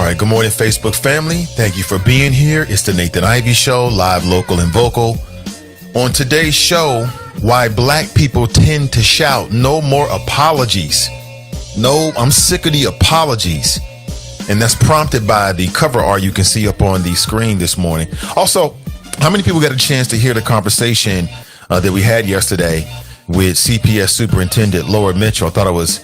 All right, good morning, Facebook family. Thank you for being here. It's the Nathan Ivey Show, live, local, and vocal. On today's show, why black people tend to shout, no more apologies. No, I'm sick of the apologies. And that's prompted by the cover art you can see up on the screen this morning. Also, how many people got a chance to hear the conversation that we had yesterday with CPS Superintendent Laura Mitchell? I thought it was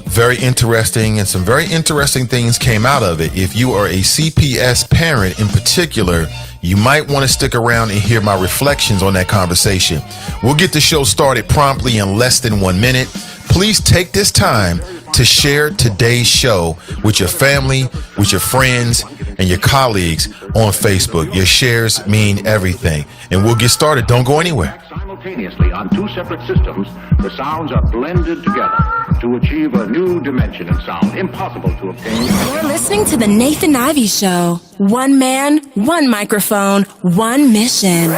very interesting, and some very interesting things came out of it. If you are a CPS parent in particular, you might want to stick around and hear my reflections on that conversation. We'll get the show started promptly in less than 1 minute. Please take this time to share today's show with your family, with your friends, and your colleagues on Facebook. Your shares mean everything. And we'll get started. Don't go anywhere. Simultaneously on two separate systems, the sounds are blended together to achieve a new dimension of sound, impossible to obtain. You're listening to the Nathan Ivey Show. One man, one microphone, one mission.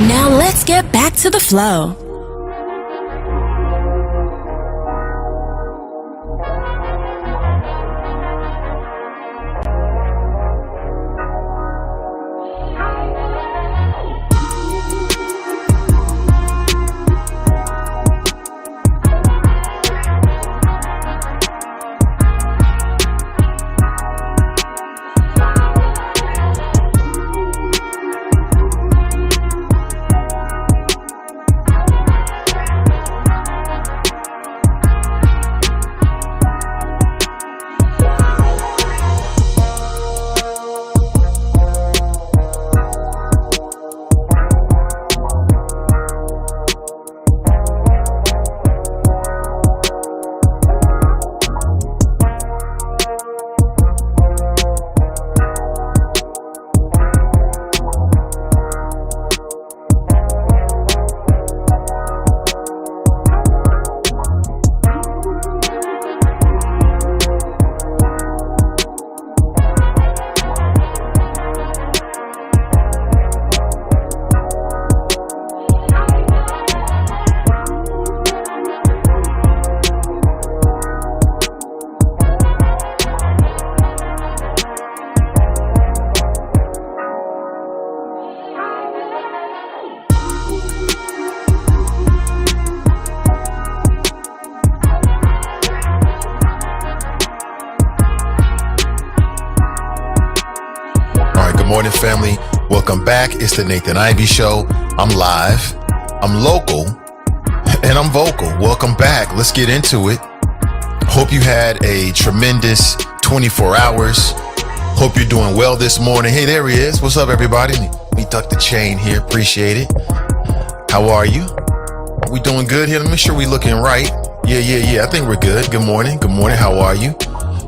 Now let's get back to the flow. Morning, family. Welcome back. It's the Nathan Ivey Show. I'm live, I'm local, and I'm vocal. Welcome back. Let's get into it. Hope you had a tremendous 24 hours. Hope you're doing well this morning. Hey, there he is. What's up, everybody? Let me tuck the chain here. Appreciate it. How are you? We doing good here? Let me make sure we looking right. Yeah. I think we're good. Good morning. How are you?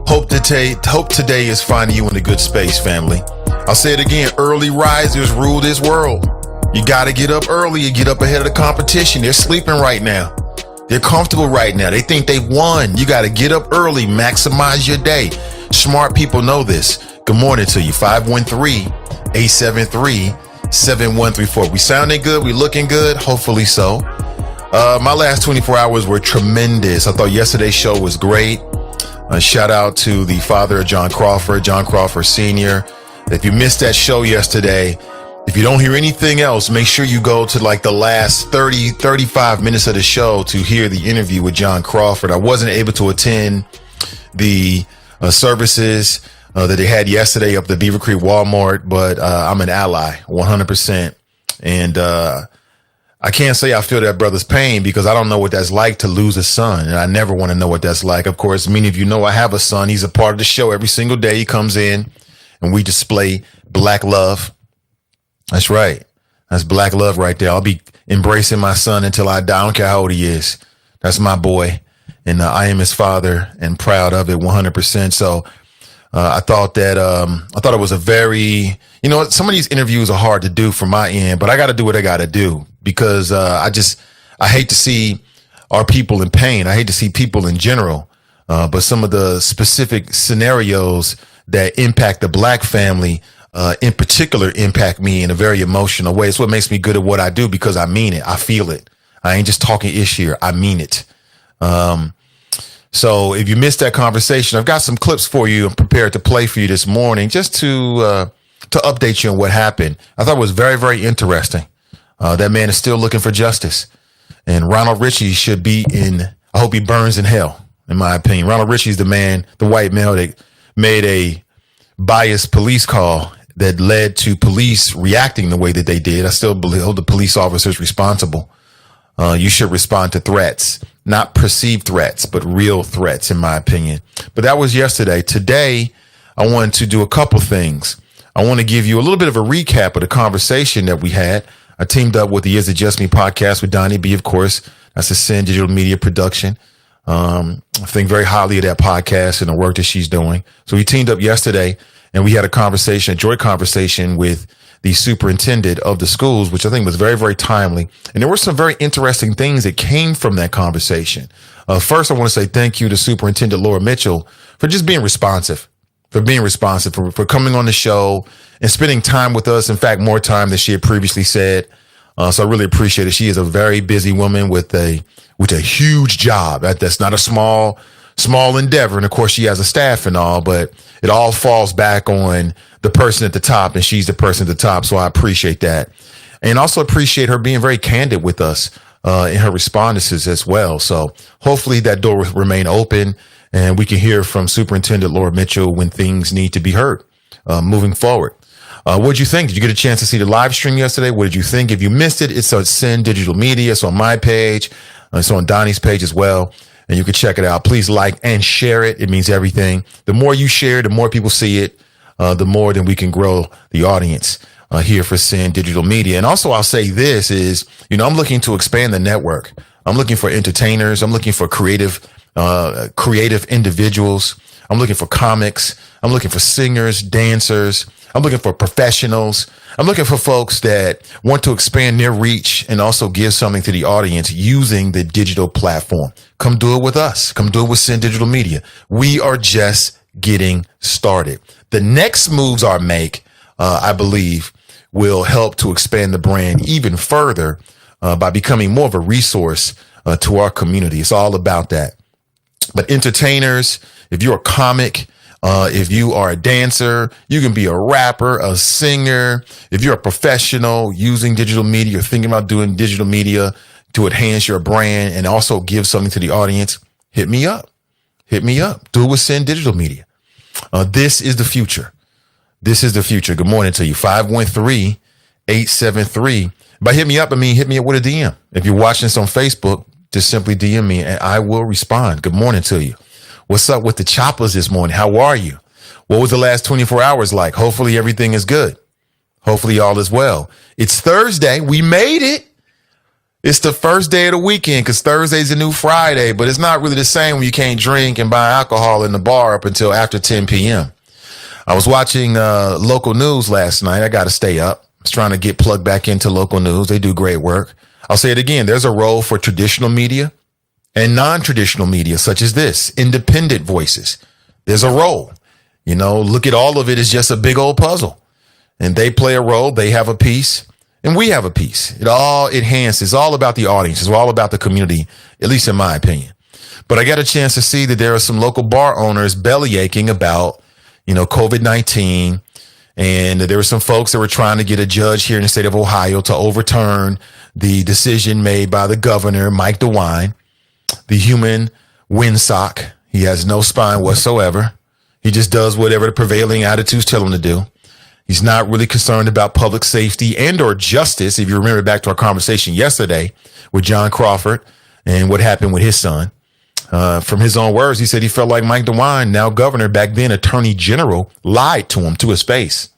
Hope today is finding you in a good space, family. I'll say it again, early risers rule this world. You got to get up early. You get up ahead of the competition. They're sleeping right now. They're comfortable right now. They think they won. You got to get up early, maximize your day. Smart people know this. Good morning to you. 513-873-7134. We sounding good. We looking good. Hopefully so. My last 24 hours were tremendous. I thought yesterday's show was great. Shout out to the father of John Crawford Sr. If you missed that show yesterday, if you don't hear anything else, make sure you go to like the last 35 minutes of the show to hear the interview with John Crawford. I wasn't able to attend the services that they had yesterday up at the Beaver Creek Walmart, but I'm an ally 100%. And I can't say I feel that brother's pain because I don't know what that's like to lose a son. And I never want to know what that's like. Of course, many of you know I have a son. He's a part of the show every single day. He comes in. And we display black love. That's right. That's black love right there. I'll be embracing my son until I die. I don't care how old he is. That's my boy. And I am his father and proud of it 100%. So I thought it was a very, some of these interviews are hard to do from my end, but I got to do what I got to do because I hate to see our people in pain. I hate to see people in general. But some of the specific scenarios that impact the black family, in particular, impact me in a very emotional way. It's what makes me good at what I do because I mean it. I feel it. I ain't just talking ish here. I mean it. So if you missed that conversation, I've got some clips for you and prepared to play for you this morning just to update you on what happened. I thought it was very, very interesting. That man is still looking for justice. And Ronald Ritchie should be I hope he burns in hell, in my opinion. Ronald Ritchie's the man, the white male that made a biased police call that led to police reacting the way that they did. I still believe the police officers responsible. You should respond to threats, not perceived threats, but real threats, in my opinion. But that was yesterday. Today, I wanted to do a couple things. I want to give you a little bit of a recap of the conversation that we had. I teamed up with the Is It Just Me podcast with Donnie B, of course. That's a Sin Digital Media production. I think very highly of that podcast and the work that she's doing. So we teamed up yesterday and we had a joint conversation with the superintendent of the schools, which I think was very, very timely. And there were some very interesting things that came from that conversation. First, I want to say thank you to Superintendent Laura Mitchell for just being responsive, for coming on the show and spending time with us. In fact, more time than she had previously said. So I really appreciate it. She is a very busy woman with a huge job. That's not a small endeavor. And of course, she has a staff and all, but it all falls back on the person at the top, and she's the person at the top. So I appreciate that. And also appreciate her being very candid with us in her responses as well. So hopefully that door will remain open and we can hear from Superintendent Laura Mitchell when things need to be heard moving forward. What'd you think? Did you get a chance to see the live stream yesterday? What did you think? If you missed it, it's on Sin Digital Media. It's on my page. It's on Donnie's page as well. And you can check it out. Please like and share it. It means everything. The more you share, the more people see it, the more then we can grow the audience here for Sin Digital Media. And also I'll say this is, I'm looking to expand the network. I'm looking for entertainers. I'm looking for creative individuals. I'm looking for comics. I'm looking for singers, dancers. I'm looking for professionals. I'm looking for folks that want to expand their reach and also give something to the audience using the digital platform. Come do it with us. Come do it with Sin Digital Media. We are just getting started. The next moves I make, I believe, will help to expand the brand even further by becoming more of a resource to our community. It's all about that. But entertainers, if you're a comic, if you are a dancer, you can be a rapper, a singer. If you're a professional using digital media, you're thinking about doing digital media to enhance your brand and also give something to the audience, hit me up. Hit me up. Do it with Sin Digital Media. This is the future. This is the future. Good morning to you. 513-873. By hit me up, I mean hit me up with a DM. If you're watching this on Facebook, just simply DM me and I will respond. Good morning to you. What's up with the choppers this morning? How are you? What was the last 24 hours like? Hopefully everything is good. Hopefully all is well. It's Thursday. We made it. It's the first day of the weekend because Thursday's a new Friday, but it's not really the same when you can't drink and buy alcohol in the bar up until after 10 p.m. I was watching local news last night. I got to stay up. I was trying to get plugged back into local news. They do great work. I'll say it again. There's a role for traditional media and non-traditional media such as this, independent voices. There's a role. Look at all of it as just a big old puzzle. And they play a role. They have a piece and we have a piece. It all enhances. It's all about the audience. It's all about the community, at least in my opinion. But I got a chance to see that there are some local bar owners belly aching about, COVID-19. And there were some folks that were trying to get a judge here in the state of Ohio to overturn the decision made by the governor, Mike DeWine, the human windsock. He has no spine whatsoever. He just does whatever the prevailing attitudes tell him to do. He's not really concerned about public safety and or justice. If you remember back to our conversation yesterday with John Crawford and what happened with his son. From his own words, he said he felt like Mike DeWine, now governor, back then attorney general, lied to him to his face.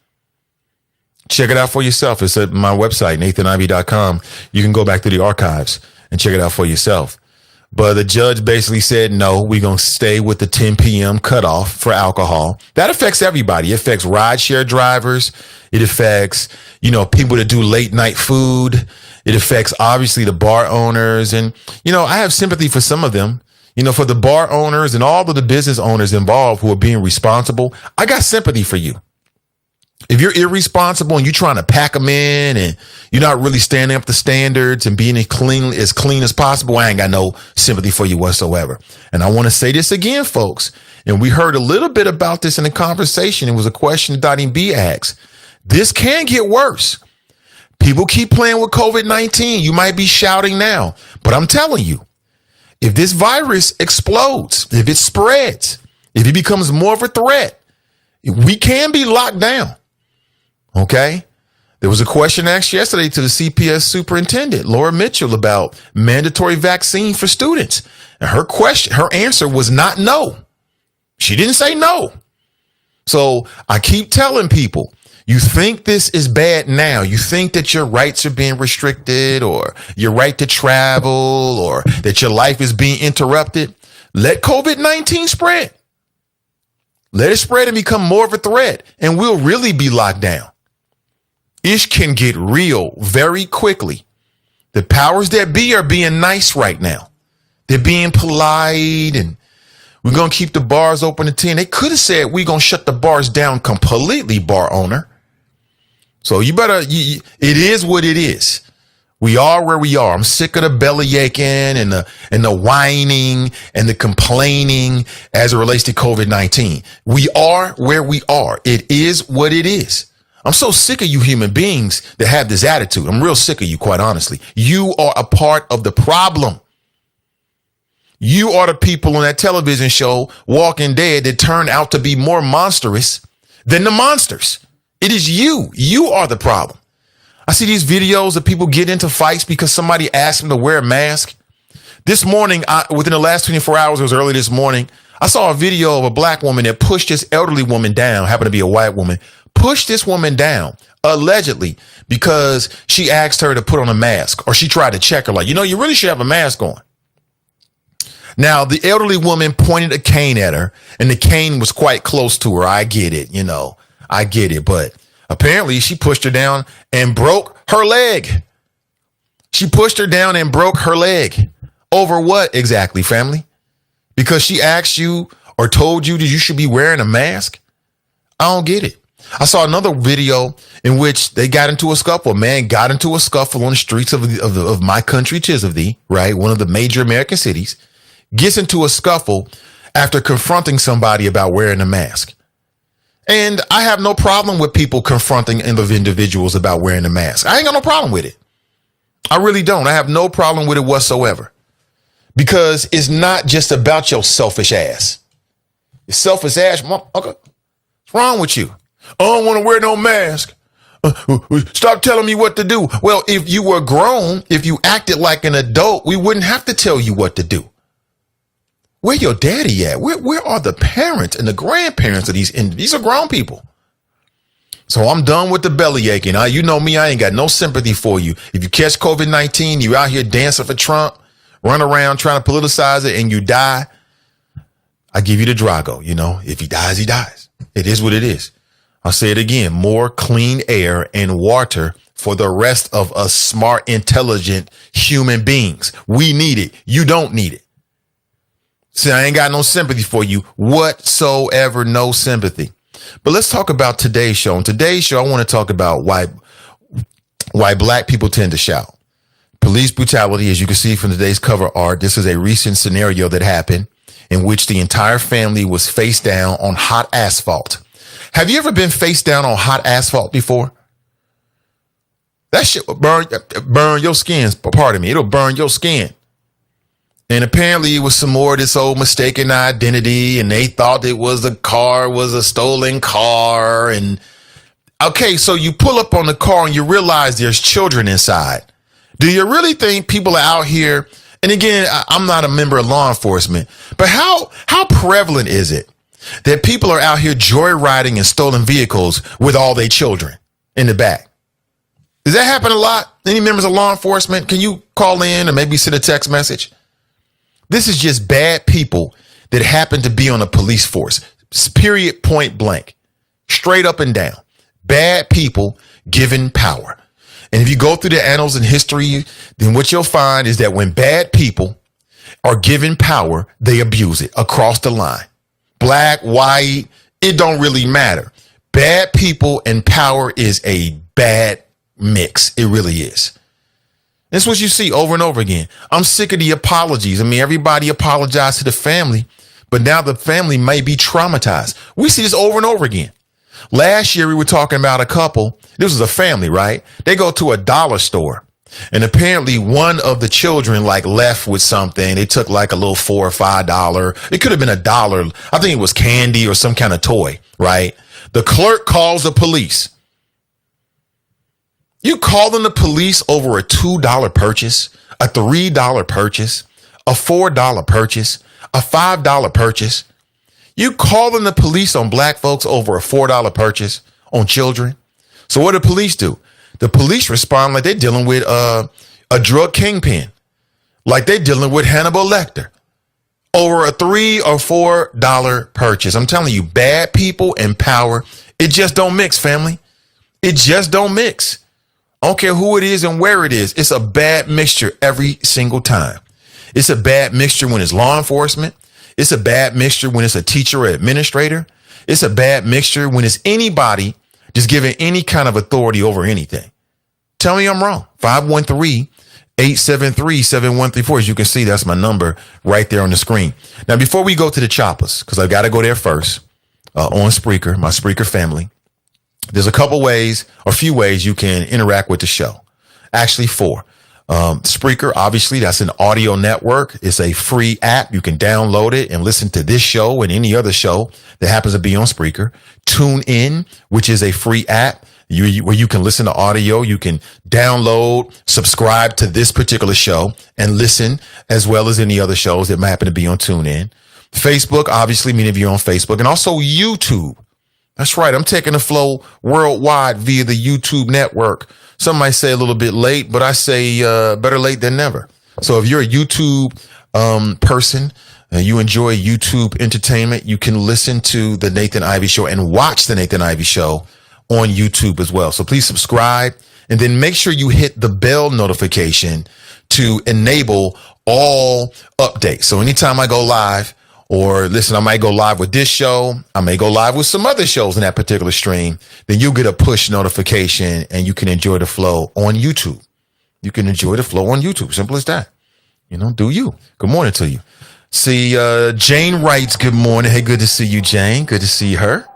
Check it out for yourself. It's at my website, nathanivey.com. You can go back to the archives and check it out for yourself. But the judge basically said, no, we're going to stay with the 10 p.m. cutoff for alcohol. That affects everybody. It affects rideshare drivers. It affects, people that do late night food. It affects, obviously, the bar owners. And, I have sympathy for some of them. For the bar owners and all of the business owners involved who are being responsible, I got sympathy for you. If you're irresponsible and you're trying to pack them in and you're not really standing up to standards and being as clean as possible, I ain't got no sympathy for you whatsoever. And I want to say this again, folks. And we heard a little bit about this in the conversation. It was a question that Dottie B asked. This can get worse. People keep playing with COVID-19. You might be shouting now, but I'm telling you, if this virus explodes, if it spreads, if it becomes more of a threat, we can be locked down. Okay. There was a question asked yesterday to the CPS superintendent, Laura Mitchell, about mandatory vaccine for students. And her answer was not no. She didn't say no. So I keep telling people, you think this is bad now. You think that your rights are being restricted or your right to travel or that your life is being interrupted. Let COVID-19 spread. Let it spread and become more of a threat, and we'll really be locked down. Ish can get real very quickly. The powers that be are being nice right now. They're being polite, and we're going to keep the bars open at 10. They could have said we're going to shut the bars down completely, bar owner. So you better, it is what it is. We are where we are. I'm sick of the belly aching and the whining and the complaining as it relates to COVID-19. We are where we are. It is what it is. I'm so sick of you human beings that have this attitude. I'm real sick of you, quite honestly. You are a part of the problem. You are the people on that television show, Walking Dead, that turned out to be more monstrous than the monsters. It is you. You are the problem. I see these videos of people get into fights because somebody asked them to wear a mask. This morning, within the last 24 hours, it was early this morning, I saw a video of a black woman that pushed this elderly woman down, happened to be a white woman, pushed this woman down, allegedly, because she asked her to put on a mask, or she tried to check her, like, you really should have a mask on. Now, the elderly woman pointed a cane at her, and the cane was quite close to her. I get it, I get it, but apparently she pushed her down and broke her leg. She pushed her down and broke her leg. Over what exactly, family? Because she asked you or told you that you should be wearing a mask? I don't get it. I saw another video in which they got into a scuffle. A man got into a scuffle on the streets of my country, Cincinnati, right? One of the major American cities, gets into a scuffle after confronting somebody about wearing a mask. And I have no problem with people confronting individuals about wearing a mask. I ain't got no problem with it. I really don't. I have no problem with it whatsoever. Because it's not just about your selfish ass. Your selfish ass, okay. What's wrong with you? I don't want to wear no mask. Stop telling me what to do. Well, if you were grown, if you acted like an adult, we wouldn't have to tell you what to do. Where your daddy at? Where are the parents and the grandparents of these are grown people. So I'm done with the belly aching. You know me, I ain't got no sympathy for you. If you catch COVID-19, you out here dancing for Trump, run around trying to politicize it, and you die, I give you the Drago. If he dies, he dies. It is what it is. I'll say it again, more clean air and water for the rest of us smart, intelligent human beings. We need it. You don't need it. See, I ain't got no sympathy for you whatsoever, no sympathy. But let's talk about today's show. On today's show, I want to talk about why black people tend to shout. Police brutality, as you can see from today's cover art, this is a recent scenario that happened in which the entire family was face down on hot asphalt. Have you ever been face down on hot asphalt before? That shit will burn your skin. Pardon me. It'll burn your skin. And apparently it was some more of this old mistaken identity, and they thought it was a stolen car. And okay, so you pull up on the car and you realize there's children inside. Do you really think people are out here? And again, I'm not a member of law enforcement, but how prevalent is it that people are out here joyriding in stolen vehicles with all their children in the back? Does that happen a lot? Any members of law enforcement? Can you call in or maybe send a text message? This is just bad people that happen to be on a police force. Period, point blank. Straight up and down. Bad people given power. And if you go through the annals and history, then what you'll find is that when bad people are given power, they abuse it across the line. Black, white, it don't really matter. Bad people and power is a bad mix. It really is. That's what you see over and over again. I'm sick of the apologies. I mean, everybody apologized to the family, but now the family may be traumatized. We see this over and over again. Last year, we were talking about a couple. This was a family, right? They go to a dollar store. And apparently one of the children left with something. They took a little $4 or $5. It could have been $1. I think it was candy or some kind of toy, right? The clerk calls the police. You calling the police over a $2 purchase, a $3 purchase, a $4 purchase, a $5 purchase. You calling the police on black folks over a $4 purchase on children. So what do the police do? The police respond like they're dealing with a drug kingpin, like they're dealing with Hannibal Lecter over a $3 or $4 purchase. I'm telling you, bad people and power, it just don't mix, family. It just don't mix. I don't care who it is and where it is. It's a bad mixture every single time. It's a bad mixture when it's law enforcement. It's a bad mixture when it's a teacher or administrator. It's a bad mixture when it's anybody just giving any kind of authority over anything. Tell me I'm wrong. 513-873-7134. As you can see, that's my number right there on the screen. Now, before we go to the choppers, because I've got to go there first, on Spreaker, my Spreaker family, there's a few ways you can interact with the show. Actually, 4. Spreaker, obviously, that's an audio network. It's a free app. You can download it and listen to this show and any other show that happens to be on Spreaker. Tune In, which is a free app where you can listen to audio. You can download, subscribe to this particular show and listen as well as any other shows that might happen to be on TuneIn. Facebook, obviously, many of you are on Facebook, and also YouTube. That's right. I'm taking the flow worldwide via the YouTube network. Some might say a little bit late, but I say better late than never. So if you're a YouTube person and you enjoy YouTube entertainment, you can listen to the Nathan Ivey Show and watch the Nathan Ivey Show on YouTube as well. So please subscribe and then make sure you hit the bell notification to enable all updates. So anytime I go live, or listen, I might go live with this show, I may go live with some other shows in that particular stream, then you'll get a push notification and you can enjoy the flow on YouTube. You can enjoy the flow on YouTube. Simple as that. Do you. Good morning to you. See, Jane writes, good morning. Hey, good to see you, Jane. Good to see her.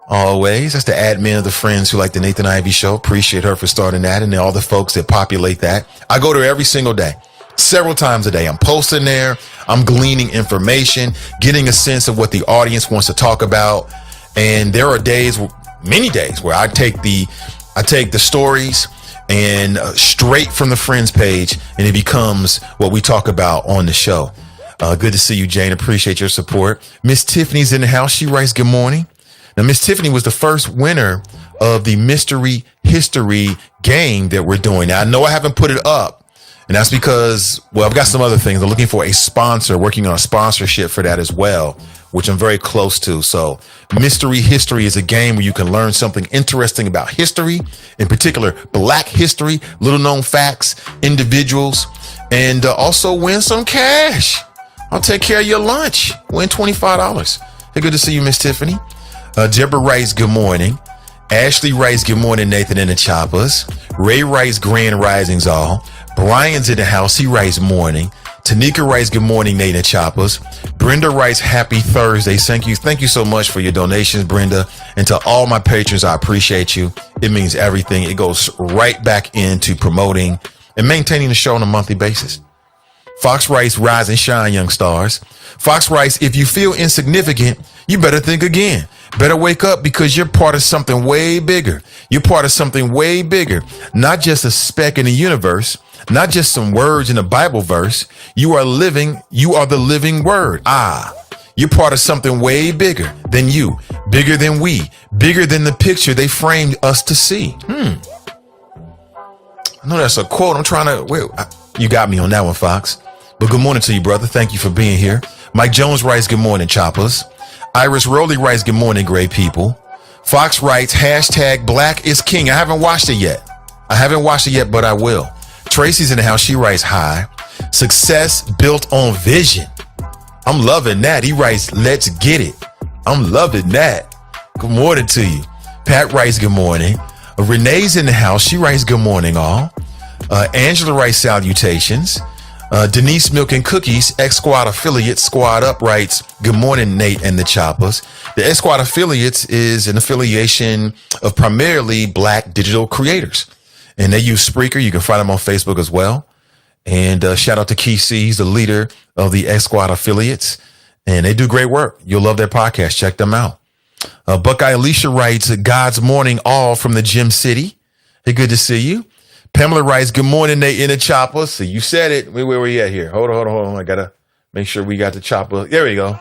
Always. That's the admin of the Friends Who Like the Nathan Ivey Show. Appreciate her for starting that, and all the folks that populate that. I go there every single day. Several times a day. I'm posting there. I'm gleaning information, getting a sense of what the audience wants to talk about. And there are many days where I take the stories and straight from the Friends page, and it becomes what we talk about on the show. Good to see you, Jane. Appreciate your support. Miss Tiffany's in the house. She writes, good morning. Now, Miss Tiffany was the first winner of the Mystery History game that we're doing. Now, I know I haven't put it up. And that's because, I've got some other things. I'm looking for a sponsor, working on a sponsorship for that as well, which I'm very close to. So Mystery History is a game where you can learn something interesting about history, in particular, Black history, little known facts, individuals, and also win some cash. I'll take care of your lunch. Win $25. Hey, good to see you, Miss Tiffany. Deborah writes, good morning. Ashley writes, good morning, Nathan and the Choppers. Ray writes, grand risings all. Brian's in the house. He writes morning. Tanika writes, good morning, Nathan Choppers. Brenda writes, happy Thursday. Thank you so much for your donations, Brenda. And to all my patrons, I appreciate you. It means everything. It goes right back into promoting and maintaining the show on a monthly basis. Fox writes, rise and shine, young stars. Fox writes, if you feel insignificant, you better think again. Better wake up, because you're part of something way bigger. You're part of something way bigger. Not just a speck in the universe, not just some words in a Bible verse. You are the living word. You're part of something way bigger than you, bigger than we, bigger than the picture they framed us to see. I know that's a quote. You got me on that one, Fox. But good morning to you, brother. Thank you for being here. Mike Jones writes, good morning, Choppers. Iris Rowley writes, good morning, great people. Fox writes, hashtag Black is King. I haven't watched it yet, but I will. Tracy's in the house. She writes, hi. Success built on vision. I'm loving that. He writes, let's get it. I'm loving that. Good morning to you. Pat writes, good morning. Renee's in the house. She writes, good morning, all. Angela writes, salutations. Denise Milk and Cookies, X-Squad affiliate, Squad Up writes, good morning, Nate and the Choppers. The X-Squad affiliates is an affiliation of primarily Black digital creators. And they use Spreaker. You can find them on Facebook as well. And shout out to Key C. He's the leader of the X-Squad affiliates. And they do great work. You'll love their podcast. Check them out. Buckeye Alicia writes, God's morning all from the Gym City. Hey, good to see you. Pamela writes, good morning, Nate in the Chopper. So you said it. Where we at here? Hold on. I got to make sure we got the chopper. There we go.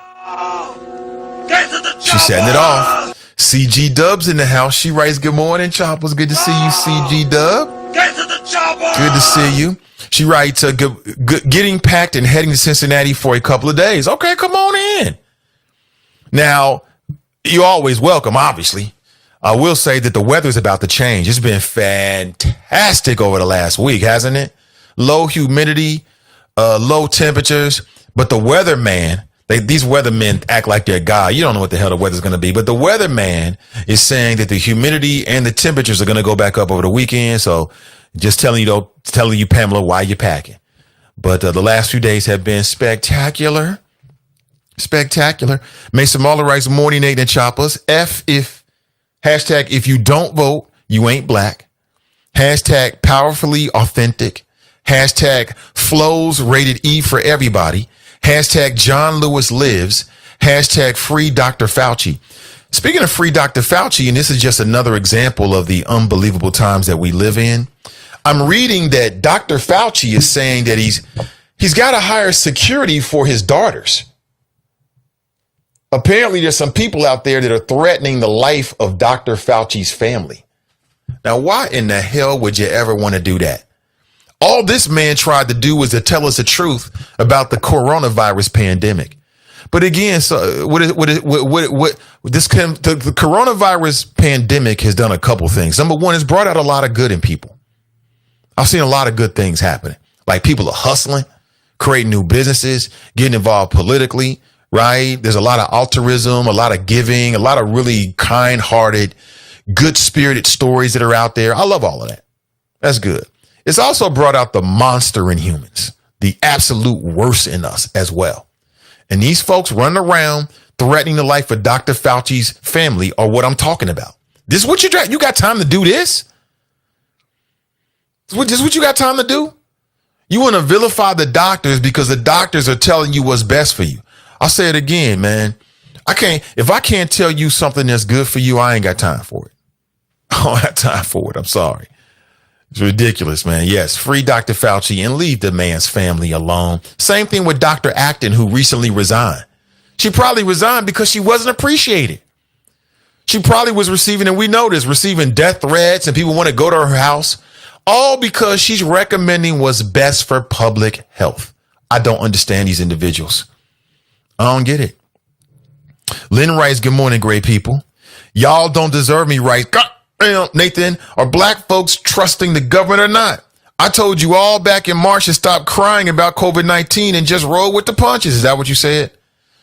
She's setting it off. CG Dub's in the house. She writes, good morning, Choppers. Good to see you, CG Dub. Get to the chopper. Good to see you. She writes, getting packed and heading to Cincinnati for a couple of days. Okay, come on in. Now, you're always welcome, obviously. I will say that the weather's about to change. It's been fantastic over the last week, hasn't it? Low humidity, low temperatures, but the weatherman, these weathermen act like they're God. You don't know what the hell the weather's going to be, but the weatherman is saying that the humidity and the temperatures are going to go back up over the weekend. So just telling you, Pamela, why you're packing. But the last few days have been spectacular. Spectacular. Mason Muller writes, morning, Nate and Choppers. Hashtag, if you don't vote, you ain't black. Hashtag, powerfully authentic. Hashtag, flows rated E for everybody. Hashtag, John Lewis lives. Hashtag, free Dr. Fauci. Speaking of free Dr. Fauci, and this is just another example of the unbelievable times that we live in, I'm reading that Dr. Fauci is saying that he's got to hire security for his daughters. Apparently, there's some people out there that are threatening the life of Dr. Fauci's family. Now, why in the hell would you ever want to do that? All this man tried to do was to tell us the truth about the coronavirus pandemic. But again, so the coronavirus pandemic has done a couple things. Number one, it's brought out a lot of good in people. I've seen a lot of good things happening. Like people are hustling, creating new businesses, getting involved politically. Right? There's a lot of altruism, a lot of giving, a lot of really kind-hearted, good-spirited stories that are out there. I love all of that. That's good. It's also brought out the monster in humans, the absolute worst in us as well. And these folks running around threatening the life of Dr. Fauci's family are what I'm talking about. This is what you got time to do this? This is what you got time to do? You want to vilify the doctors because the doctors are telling you what's best for you. I'll say it again, man. If I can't tell you something that's good for you, I ain't got time for it. I don't have time for it. I'm sorry. It's ridiculous, man. Yes, free Dr. Fauci and leave the man's family alone. Same thing with Dr. Acton, who recently resigned. She probably resigned because she wasn't appreciated. She probably was receiving, and we know this, receiving death threats and people want to go to her house, all because she's recommending what's best for public health. I don't understand these individuals. I don't get it. Lynn writes, good morning, great people. Y'all don't deserve me, right? Nathan, are black folks trusting the government or not? I told you all back in March to stop crying about COVID-19 and just roll with the punches. Is that what you said?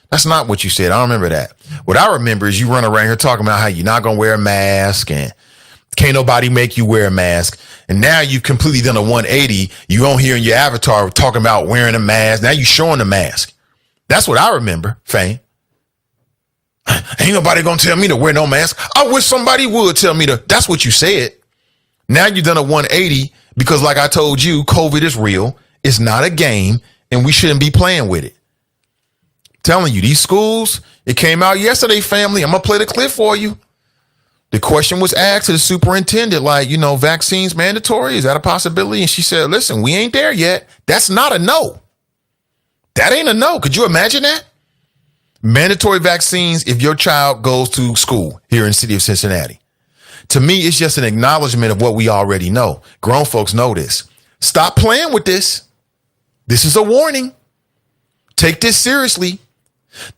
That's not what you said. I don't remember that. What I remember is you run around here talking about how you're not going to wear a mask and can't nobody make you wear a mask. And now you've completely done a 180. You on here in your avatar talking about wearing a mask. Now you're showing the mask. That's what I remember, Fame. Ain't nobody gonna tell me to wear no mask. I wish somebody would tell me to. That's what you said. Now you've done a 180 because, like I told you, COVID is real. It's not a game, and we shouldn't be playing with it. I'm telling you, these schools, it came out yesterday, family. I'm gonna play the clip for you. The question was asked to the superintendent, like, vaccines mandatory? Is that a possibility? And she said, listen, we ain't there yet. That's not a no. That ain't a no. Could you imagine that? Mandatory vaccines if your child goes to school here in the city of Cincinnati. To me, it's just an acknowledgement of what we already know. Grown folks know this. Stop playing with this. This is a warning. Take this seriously.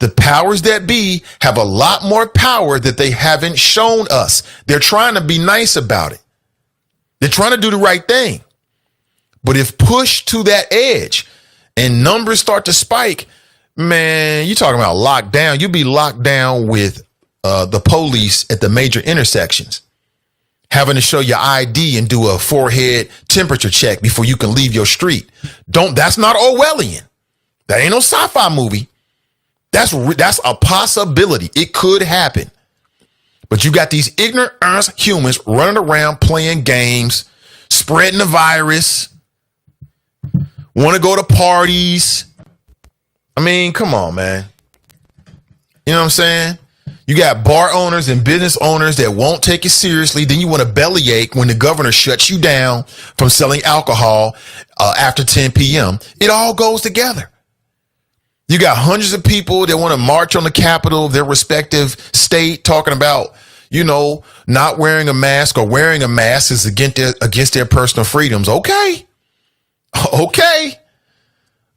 The powers that be have a lot more power that they haven't shown us. They're trying to be nice about it. They're trying to do the right thing. But if pushed to that edge and numbers start to spike, man, you're talking about lockdown. You'll be locked down with the police at the major intersections, having to show your ID and do a forehead temperature check before you can leave your street. That's not Orwellian. That ain't no sci-fi movie. That's a possibility. It could happen. But you got these ignorant humans running around playing games, spreading the virus, want to go to parties. I mean, come on, man. You know what I'm saying? You got bar owners and business owners that won't take it seriously. Then you want to bellyache when the governor shuts you down from selling alcohol after 10 p.m. It all goes together. You got hundreds of people that want to march on the Capitol of their respective state talking about, not wearing a mask or wearing a mask is against their personal freedoms. Okay.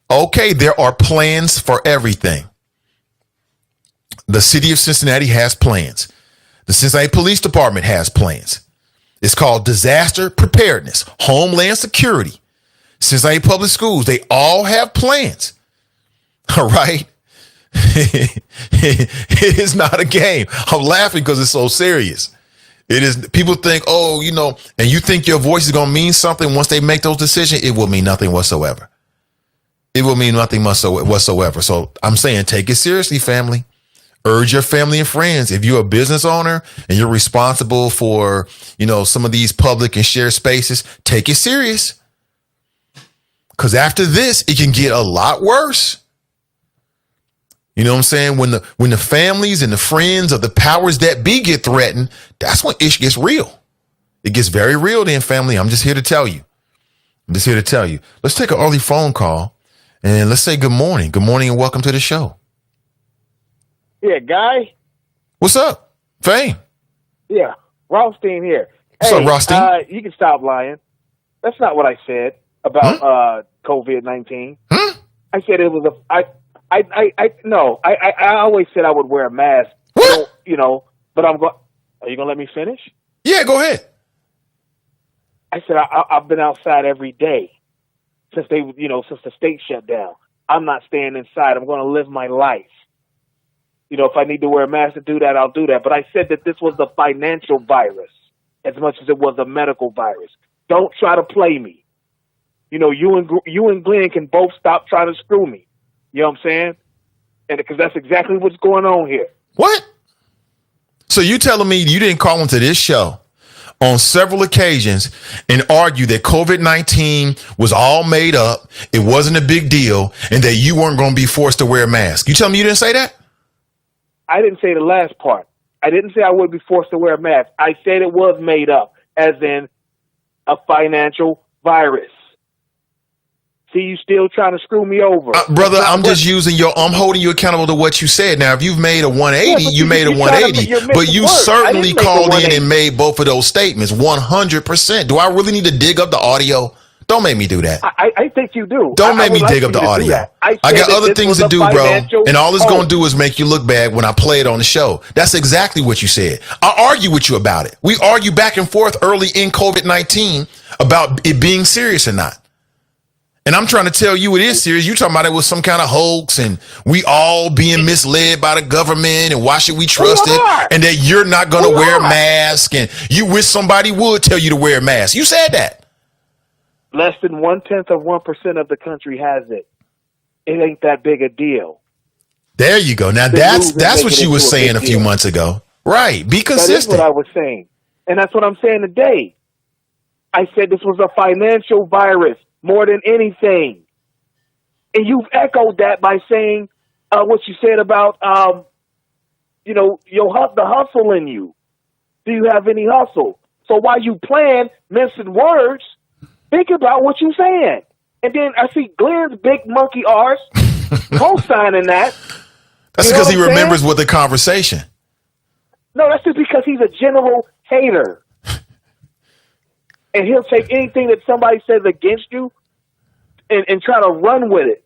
There are plans for everything. The city of Cincinnati has plans. The Cincinnati Police Department has plans. It's called disaster preparedness, homeland security. Cincinnati Public Schools, they all have plans. All right. It is not a game. I'm laughing because it's so serious. It is. People think, and you think your voice is going to mean something once they make those decisions. It will mean nothing whatsoever. It will mean nothing whatsoever. So I'm saying, take it seriously, family. Urge your family and friends. If you're a business owner and you're responsible for, some of these public and shared spaces, take it serious. Because after this, it can get a lot worse. You know what I'm saying? When the families and the friends of the powers that be get threatened, that's when it gets real. It gets very real then, family. I'm just here to tell you. Let's take an early phone call and let's say good morning. Good morning and welcome to the show. Yeah, Guy. What's up? Fame. Yeah, Rothstein here. What's up, Rothstein? You can stop lying. That's not what I said about COVID-19. I said it was I always said I would wear a mask. What? But I'm going. Are you gonna let me finish? Yeah, go ahead. I said I've been outside every day since since the state shut down. I'm not staying inside. I'm going to live my life. If I need to wear a mask to do that, I'll do that. But I said that this was the financial virus as much as it was a medical virus. Don't try to play me. You and Glenn can both stop trying to screw me. You know what I'm saying? And because that's exactly what's going on here. What? So you telling me you didn't call into this show on several occasions and argue that COVID-19 was all made up, it wasn't a big deal, and that you weren't going to be forced to wear a mask? You telling me you didn't say that? I didn't say the last part. I didn't say I would be forced to wear a mask. I said it was made up, as in a financial virus. See, you still trying to screw me over. Brother, I'm holding you accountable to what you said. Now, if you've made a 180, you made a 180, but you certainly called in and made both of those statements 100%. Do I really need to dig up the audio? Don't make me do that. I think you do. Don't make me dig up the audio. I got other things to do, bro. And all it's going to do is make you look bad when I play it on the show. That's exactly what you said. I argue with you about it. We argue back and forth early in COVID-19 about it being serious or not. And I'm trying to tell you it is serious. You talking about it was some kind of hoax and we all being misled by the government and why should we trust it? And that you're not going to wear a mask and you wish somebody would tell you to wear a mask. You said that. Less than 0.1% of the country has it. It ain't that big a deal. There you go. Now that's what you were saying a few months ago. Right. Be consistent. That is what I was saying. And that's what I'm saying today. I said this was a financial virus more than anything. And you've echoed that by saying what you said about, the hustle in you. Do you have any hustle? So while you plan, mincing words, think about what you're saying. And then I see Glenn's big monkey arse co-signing that. That's because he remembers what the conversation. No, that's just because he's a general hater. And he'll take anything that somebody says against you and try to run with it.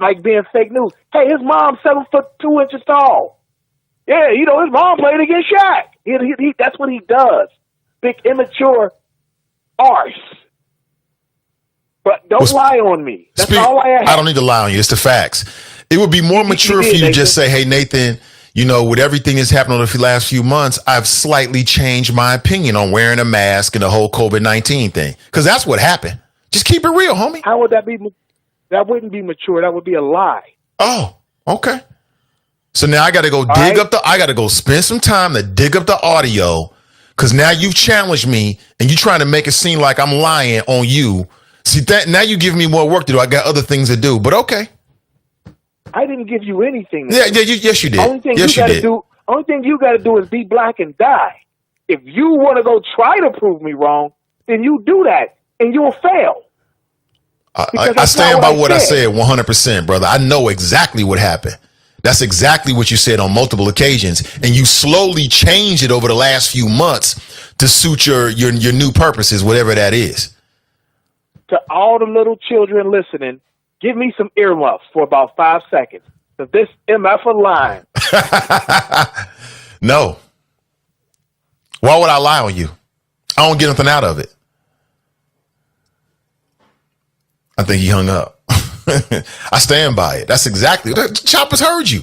Like being fake news. Hey, his mom's 7'2" tall. Yeah, his mom played against Shaq. He that's what he does. Big immature arse. But don't lie on me. That's all I have. I don't need to lie on you. It's the facts. It would be more mature for you to just say, hey, Nathan, with everything that's happened over the last few months, I've slightly changed my opinion on wearing a mask and the whole COVID-19 thing. Because that's what happened. Just keep it real, homie. How would that be? That wouldn't be mature. That would be a lie. Oh, okay. So now I got to go I got to go spend some time to dig up the audio. Because now you've challenged me and you're trying to make it seem like I'm lying on you. See, that now you give me more work to do. I got other things to do, but okay. I didn't give you anything. Yes, you did. Only thing yes, you you got to did. do. Only thing you got to do is be black and die. If you want to go try to prove me wrong, then you do that, and you'll fail. I stand by what I said 100%, brother. I know exactly what happened. That's exactly what you said on multiple occasions, and you slowly changed it over the last few months to suit your new purposes, whatever that is. To all the little children listening, give me some earmuffs for about 5 seconds. Of this MF line. No. Why would I lie on you? I don't get nothing out of it. I think he hung up. I stand by it. That's exactly. Choppers heard you.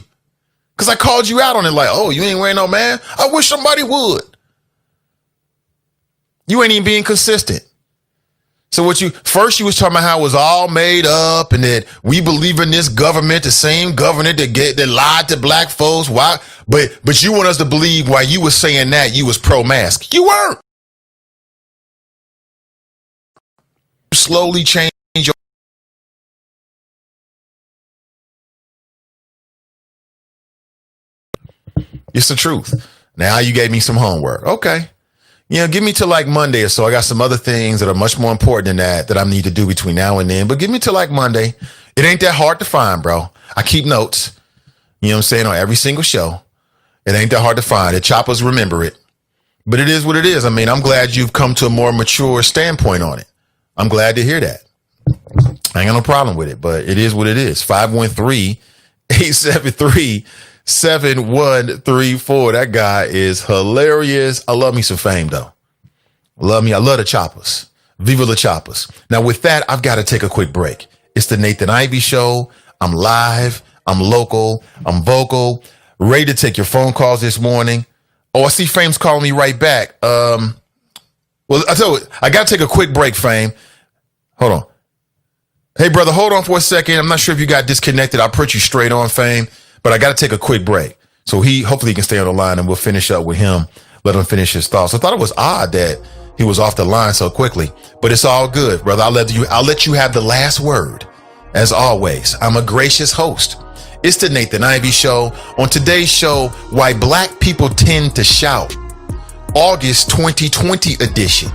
Because I called you out on it like, oh, you ain't wearing no man? I wish somebody would. You ain't even being consistent. So you was talking about how it was all made up and that we believe in this government, the same government that lied to black folks. Why? But you want us to believe while you was saying that you was pro-mask. You weren't. You slowly change your. It's the truth. Now you gave me some homework. Okay. Give me till like Monday or so. I got some other things that are much more important than that I need to do between now and then. But give me till like Monday. It ain't that hard to find, bro. I keep notes. You know what I'm saying? On every single show. It ain't that hard to find. The choppers remember it. But it is what it is. I mean, I'm glad you've come to a more mature standpoint on it. I'm glad to hear that. I ain't got no problem with it, but it is what it is. 513-873-7134. That guy is hilarious. I love me some fame, though. I love the choppers. Viva the choppers. Now, with that, I've got to take a quick break. It's the Nathan Ivey Show. I'm live. I'm local. I'm vocal. Ready to take your phone calls this morning. Oh, I see Fame's calling me right back. Well, I tell you, I got to take a quick break, Fame. Hold on. Hey, brother, hold on for a second. I'm not sure if you got disconnected. I'll put you straight on, Fame. But I got to take a quick break. So hopefully he can stay on the line and we'll finish up with him. Let him finish his thoughts. I thought it was odd that he was off the line so quickly, but it's all good, brother. I'll let you have the last word. As always, I'm a gracious host. It's the Nathan Ivey Show. On today's show, why black people tend to shout. August 2020 edition.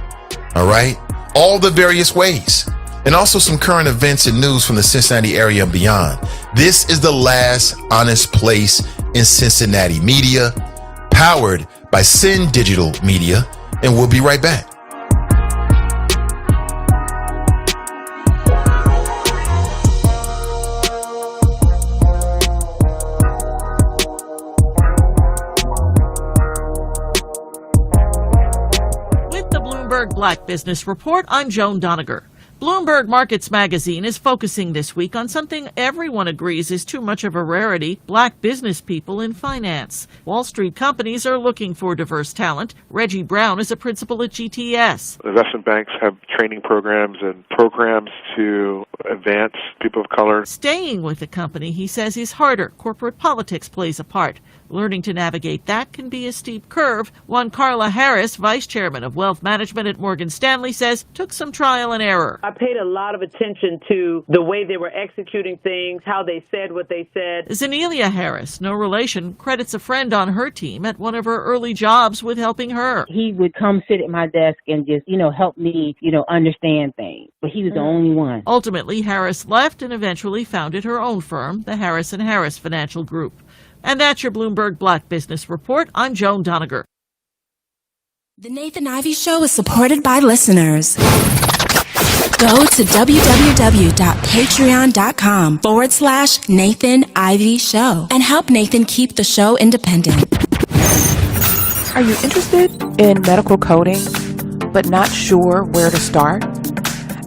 All right. All the various ways. And also some current events and news from the Cincinnati area and beyond. This is the last honest place in Cincinnati media, powered by Sin Digital Media, and we'll be right back. With the Bloomberg Black Business Report, I'm Joan Doniger. Bloomberg Markets Magazine is focusing this week on something everyone agrees is too much of a rarity: black business people in finance. Wall Street companies are looking for diverse talent. Reggie Brown is a principal at GTS. Investment banks have training programs and programs to advance people of color. Staying with the company, he says, is harder. Corporate politics plays a part. Learning to navigate that can be a steep curve. One Carla Harris, vice chairman of wealth management at Morgan Stanley, says took some trial and error. I paid a lot of attention to the way they were executing things, how they said what they said. Zanelia Harris, no relation, credits a friend on her team at one of her early jobs with helping her. He would come sit at my desk and just, help me, understand things. But he was the only one. Ultimately, Harris left and eventually founded her own firm, the Harris & Harris Financial Group. And that's your Bloomberg Black Business Report. I'm Joan Doniger. The Nathan Ivey Show is supported by listeners. Go to www.patreon.com/Nathan Ivey Show and help Nathan keep the show independent. Are you interested in medical coding, but not sure where to start?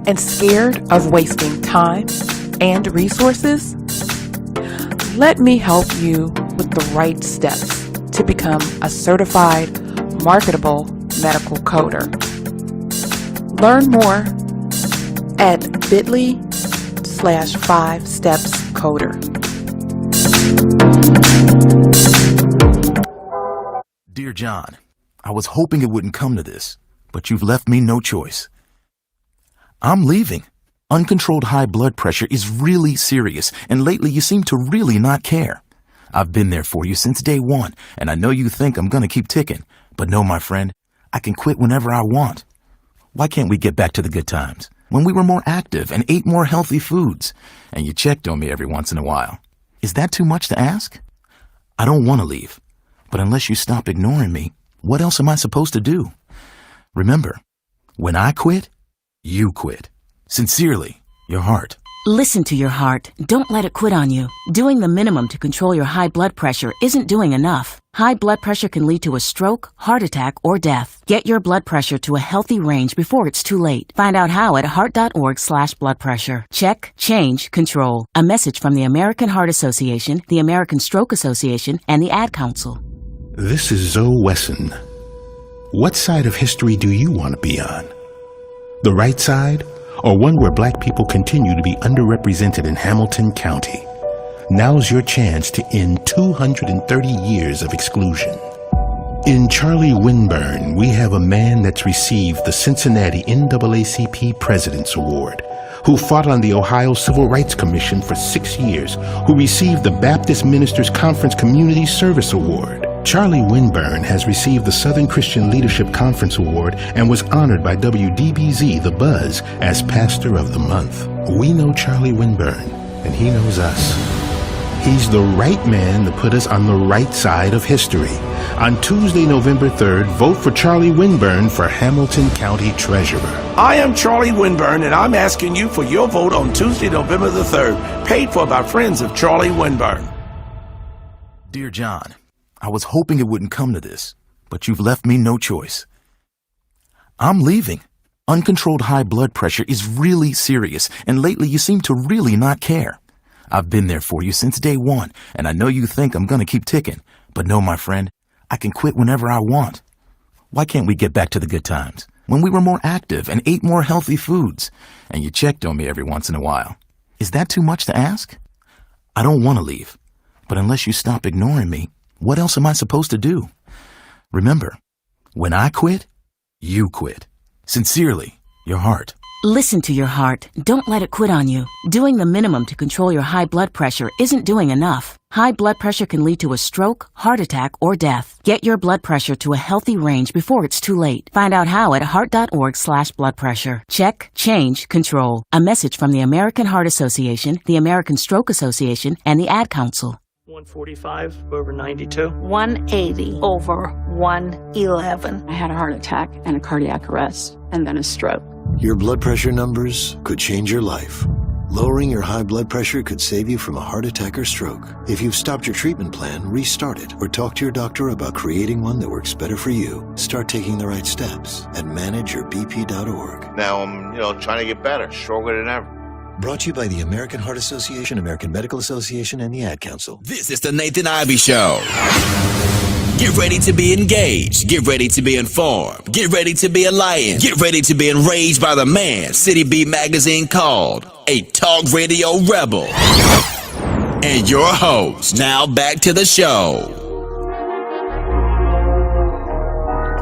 And scared of wasting time and resources? Let me help you with the right steps to become a certified, marketable medical coder. Learn more at bit.ly/5stepscoder. Dear John, I was hoping it wouldn't come to this, but you've left me no choice. I'm leaving. Uncontrolled high blood pressure is really serious, and lately you seem to really not care. I've been there for you since day one, and I know you think I'm gonna keep ticking, but no, my friend, I can quit whenever I want. Why can't we get back to the good times, when we were more active and ate more healthy foods, and you checked on me every once in a while? Is that too much to ask? I don't want to leave, but unless you stop ignoring me, what else am I supposed to do? Remember, when I quit, you quit. Sincerely, your heart. Listen to your heart. Don't let it quit on you. Doing the minimum to control your high blood pressure isn't doing enough. High blood pressure can lead to a stroke, heart attack, or death. Get your blood pressure to a healthy range before it's too late. Find out how at heart.org/bloodpressure. Check, change, control. A message from the American Heart Association, the American Stroke Association, and the Ad Council. This is Zoe Wesson. What side of history do you want to be on? The right side, or one where black people continue to be underrepresented in Hamilton County? Now's your chance to end 230 years of exclusion. In Charlie Winburn, we have a man that's received the Cincinnati NAACP President's Award, who fought on the Ohio Civil Rights Commission for 6 years, who received the Baptist Ministers Conference Community Service Award. Charlie Winburn has received the Southern Christian Leadership Conference Award and was honored by WDBZ The Buzz as Pastor of the Month. We know Charlie Winburn, and he knows us. He's the right man to put us on the right side of history. On Tuesday, November 3rd, vote for Charlie Winburn for Hamilton County Treasurer. I am Charlie Winburn, and I'm asking you for your vote on Tuesday, November the 3rd, paid for by friends of Charlie Winburn. Dear John, I was hoping it wouldn't come to this, but you've left me no choice. I'm leaving. Uncontrolled high blood pressure is really serious, and lately you seem to really not care. I've been there for you since day one, and I know you think I'm gonna keep ticking, but no, my friend, I can quit whenever I want. Why can't we get back to the good times, when we were more active and ate more healthy foods, and you checked on me every once in a while? Is that too much to ask? I don't want to leave, but unless you stop ignoring me, what else am I supposed to do? Remember, when I quit, you quit. Sincerely, your heart. Listen to your heart. Don't let it quit on you. Doing the minimum to control your high blood pressure isn't doing enough. High blood pressure can lead to a stroke, heart attack, or death. Get your blood pressure to a healthy range before it's too late. Find out how at heart.org/bloodpressure. Check, change, control. A message from the American Heart Association, the American Stroke Association, and the Ad Council. 145 over 92. 180 over 111. I had a heart attack and a cardiac arrest and then a stroke. Your blood pressure numbers could change your life. Lowering your high blood pressure could save you from a heart attack or stroke. If you've stopped your treatment plan, restart it or talk to your doctor about creating one that works better for you. Start taking the right steps at manageyourbp.org. Now I'm, trying to get better, stronger than ever. Brought to you by the American Heart Association, American Medical Association, and the Ad Council. This is the Nathan Ivey Show. Get ready to be engaged. Get ready to be informed. Get ready to be a lion. Get ready to be enraged by the man City Beat magazine called a talk radio rebel. And your host. Now back to the show.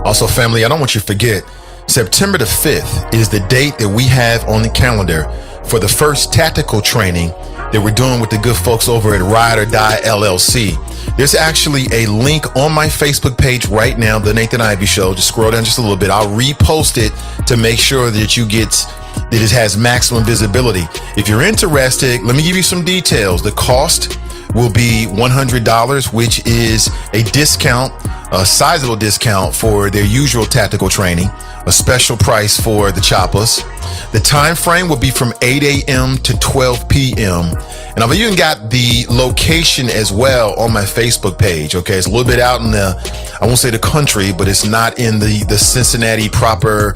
Also, family, I don't want you to forget, September the 5th is the date that we have on the calendar for the first tactical training that we're doing with the good folks over at Ride or Die LLC. There's actually a link on my Facebook page right now, The Nathan Ivey Show. Just scroll down just a little bit. I'll repost it to make sure that that it has maximum visibility. If you're interested, let me give you some details. The cost will be $100, which is a discount, a sizable discount for their usual tactical training, a special price for the Choppas. The time frame will be from 8 a.m. to 12 p.m. And I've even got the location as well on my Facebook page. Okay, it's a little bit out in I won't say the country, but it's not in the Cincinnati proper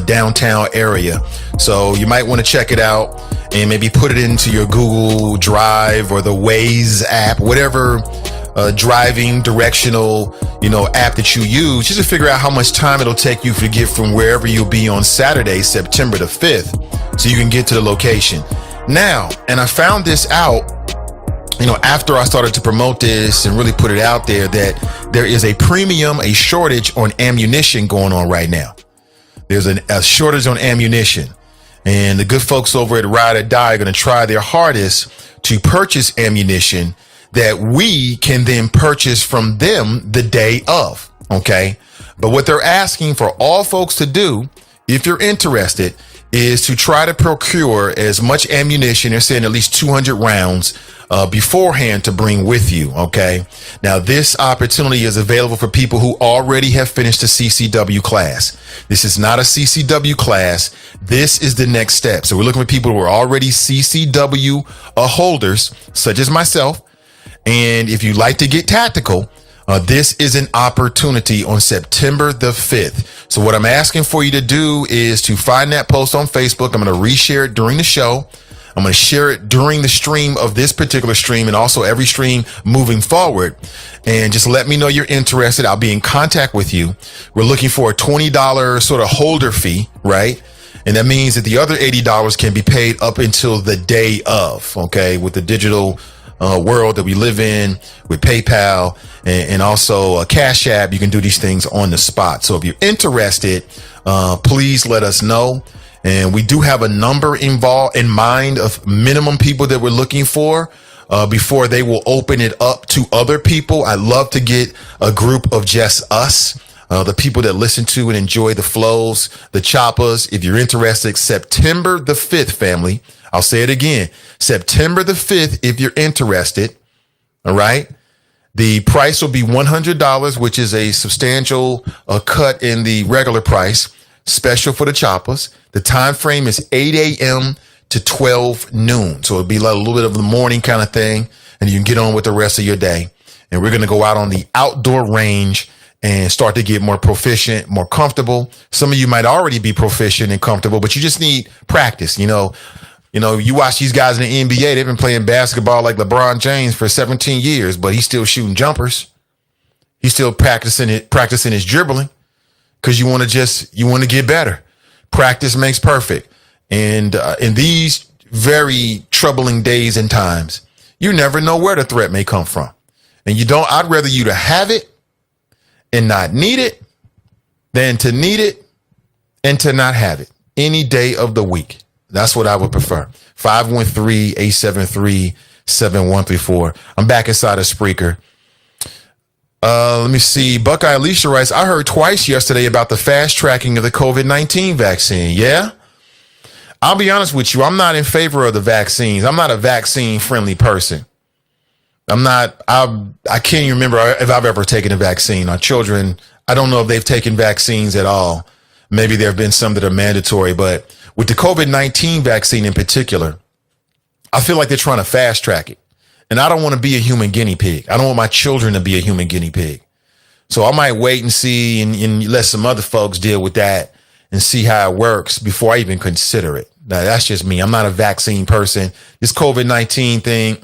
downtown area. So you might want to check it out and maybe put it into your Google Drive or the Waze app, whatever driving directional, app that you use, just to figure out how much time it'll take you to get from wherever you'll be on Saturday, September the 5th, so you can get to the location. Now, and I found this out, after I started to promote this and really put it out there, that there is a shortage on ammunition going on right now. There's a shortage on ammunition. And the good folks over at Ride or Die are going to try their hardest to purchase ammunition that we can then purchase from them the day of. Okay. But what they're asking for all folks to do, if you're interested, is to try to procure as much ammunition. They're saying at least 200 rounds beforehand to bring with you. Okay. Now, this opportunity is available for people who already have finished a CCW class. This is not a CCW class. This is the next step. So we're looking for people who are already CCW holders, such as myself. And if you like to get tactical, this is an opportunity on September the 5th. So what I'm asking for you to do is to find that post on Facebook. I'm going to reshare it during the show. I'm going to share it during the stream of this particular stream and also every stream moving forward. And just let me know you're interested. I'll be in contact with you. We're looking for a $20 sort of holder fee, right? And that means that the other $80 can be paid up until the day of, okay, with the digital world that we live in with PayPal and also Cash App. You can do these things on the spot. So if you're interested, please let us know. And we do have a number in mind of minimum people that we're looking for before they will open it up to other people. I'd love to get a group of just us, the people that listen to and enjoy the flows, the choppers. If you're interested, September the 5th, family. I'll say it again. September the 5th, if you're interested. All right. The price will be $100, which is a substantial cut in the regular price, special for the choppers. The time frame is 8 a.m. to 12 noon. So it'll be like a little bit of the morning kind of thing, and you can get on with the rest of your day. And we're going to go out on the outdoor range and start to get more proficient, more comfortable. Some of you might already be proficient and comfortable, but you just need practice. You watch these guys in the NBA, they've been playing basketball like LeBron James for 17 years, but he's still shooting jumpers. He's still practicing his dribbling because you want to get better. Practice makes perfect. And in these very troubling days and times, you never know where the threat may come from. And I'd rather you to have it and not need it than to need it and to not have it any day of the week. That's what I would prefer. 513-873-7134. I'm back inside of Spreaker. Let me see. Buckeye Alicia writes, I heard twice yesterday about the fast tracking of the COVID-19 vaccine. Yeah? I'll be honest with you. I'm not in favor of the vaccines. I'm not a vaccine friendly person. I can't even remember if I've ever taken a vaccine. Our children, I don't know if they've taken vaccines at all. Maybe there have been some that are mandatory, but with the COVID-19 vaccine in particular, I feel like they're trying to fast track it. And I don't want to be a human guinea pig. I don't want my children to be a human guinea pig. So I might wait and see and let some other folks deal with that and see how it works before I even consider it. Now, that's just me. I'm not a vaccine person. This COVID-19 thing,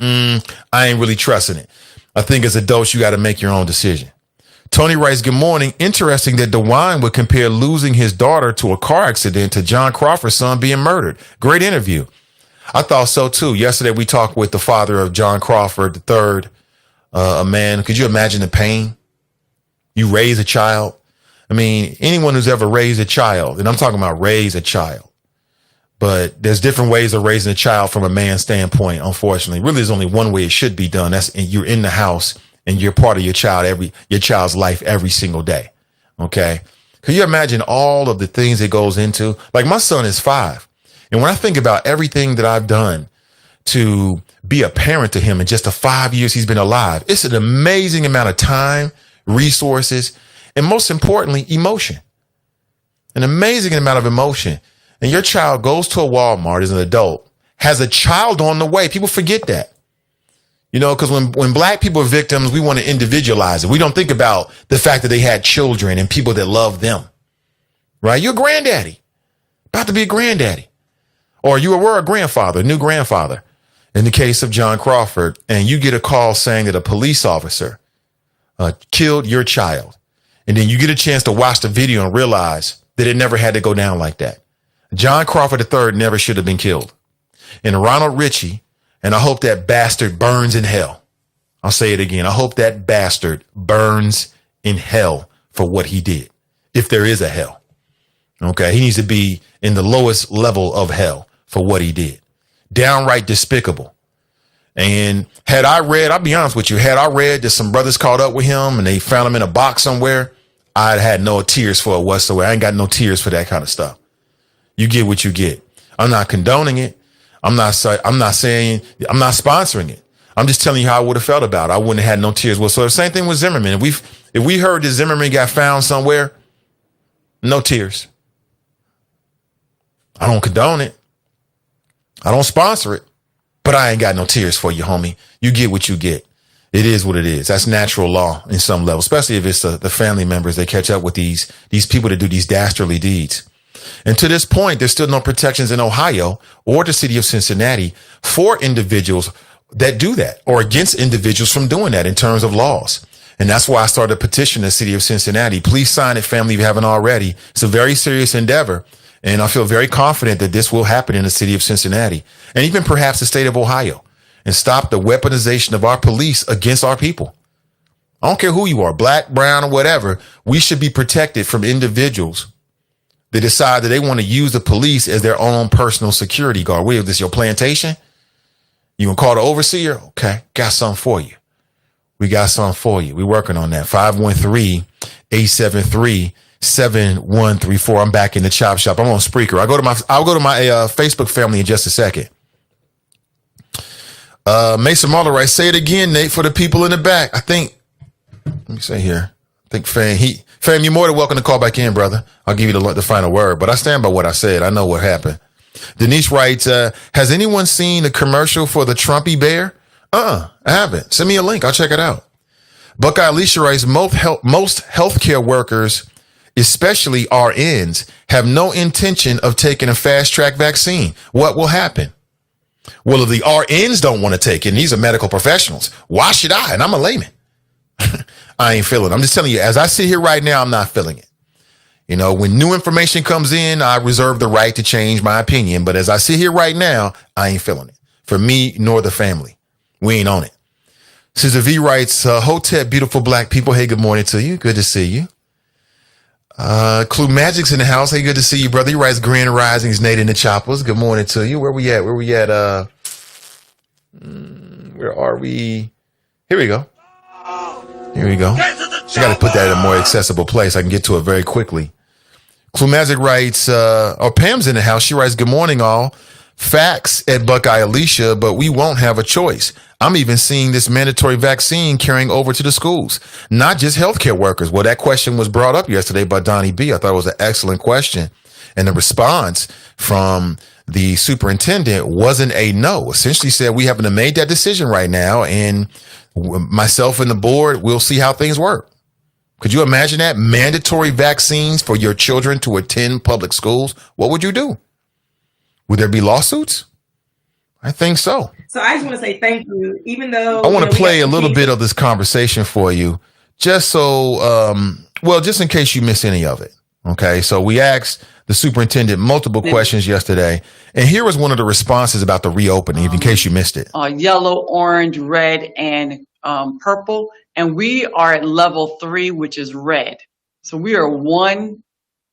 I ain't really trusting it. I think as adults, you got to make your own decision. Tony writes, good morning. Interesting that DeWine would compare losing his daughter to a car accident to John Crawford's son being murdered. Great interview. I thought so, too. Yesterday, we talked with the father of John Crawford III, a man. Could you imagine the pain? You raise a child. I mean, anyone who's ever raised a child, and I'm talking about raise a child, but there's different ways of raising a child from a man's standpoint, unfortunately. Really, there's only one way it should be done. That's you're in the house and you're part of your child's life every single day. Okay. Can you imagine all of the things it goes into? Like my son is 5. And when I think about everything that I've done to be a parent to him in just the 5 years he's been alive, it's an amazing amount of time, resources, and most importantly, emotion. An amazing amount of emotion. And your child goes to a Walmart as an adult, has a child on the way. People forget that. Because when black people are victims, we want to individualize it. We don't think about the fact that they had children and people that love them. Right? You're a granddaddy, about to be a granddaddy. Or you were a grandfather, a new grandfather. in the case of John Crawford, and you get a call saying that a police officer killed your child, and then you get a chance to watch the video and realize that it never had to go down like that. John Crawford III never should have been killed. And Ronald Ritchie, and I hope that bastard burns in hell. I'll say it again. I hope that bastard burns in hell for what he did, if there is a hell. Okay, he needs to be in the lowest level of hell for what he did. Downright despicable. And I'll be honest with you, had I read that some brothers caught up with him and they found him in a box somewhere, I'd had no tears for it whatsoever. I ain't got no tears for that kind of stuff. You get what you get. I'm not condoning it. I'm not saying, I'm not sponsoring it. I'm just telling you how I would have felt about it. I wouldn't have had no tears whatsoever. Same thing with Zimmerman. If we heard that Zimmerman got found somewhere, no tears. I don't condone it. I don't sponsor it, but I ain't got no tears for you, homie. You get what you get. It is what it is. That's natural law in some level, especially if it's the family members that catch up with these people that do these dastardly deeds. And to this point, there's still no protections in Ohio or the city of Cincinnati for individuals that do that, or against individuals from doing that in terms of laws. And that's why I started a petition in the city of Cincinnati. Please sign it, family, if you haven't already. It's a very serious endeavor. And I feel very confident that this will happen in the city of Cincinnati and even perhaps the state of Ohio, and stop the weaponization of our police against our people. I don't care who you are, black, brown, or whatever. We should be protected from individuals that decide that they want to use the police as their own personal security guard. What is this, your plantation? You gonna call the overseer? Okay, got something for you. We got something for you. We're working on that. 513-873-7134. I'm back in the chop shop. I'm on Spreaker. I'll go to my Facebook family in just a second. Mason Marler writes, say it again, Nate, for the people in the back. Let me say here. I think Fam, you're more than welcome to call back in, brother. I'll give you the final word, but I stand by what I said. I know what happened. Denise writes, has anyone seen the commercial for the Trumpy bear? I haven't. Send me a link. I'll check it out. Buckeye Alicia writes, most healthcare workers, especially RNs, have no intention of taking a fast track vaccine. What will happen? Well, if the RNs don't want to take it, and these are medical professionals, why should I? And I'm a layman. I ain't feeling it. I'm just telling you, as I sit here right now, I'm not feeling it. You know, when new information comes in, I reserve the right to change my opinion. But as I sit here right now, I ain't feeling it. For me, nor the family. We ain't on it. Sister V writes, Hotep, beautiful black people. Hey, good morning to you. Good to see you. Clue Magic's in the house. Hey, good to see you, brother. He writes, Grand Risings, Nate in the Choppers. Good morning to you. Where we at? Where are we? Here we go. I got to put that in a more accessible place. I can get to it very quickly. Clue Magic writes, Pam's in the house. She writes, good morning, all. Facts at Buckeye Alicia, but we won't have a choice. I'm even seeing this mandatory vaccine carrying over to the schools, not just healthcare workers. Well, that question was brought up yesterday by Donnie B. I thought it was an excellent question. And the response from the superintendent wasn't a no. Essentially said, we haven't made that decision right now. And myself and the board, we'll see how things work. Could you imagine that? Mandatory vaccines for your children to attend public schools? What would you do? Would there be lawsuits? I think so. So I just want to say thank you, even though I want to play a little bit of this conversation for you, just so, just in case you miss any of it. Okay. So we asked the superintendent multiple questions yesterday, and here was one of the responses about the reopening, in case you missed it. Yellow, orange, red, and purple. And we are at level 3, which is red. So we are one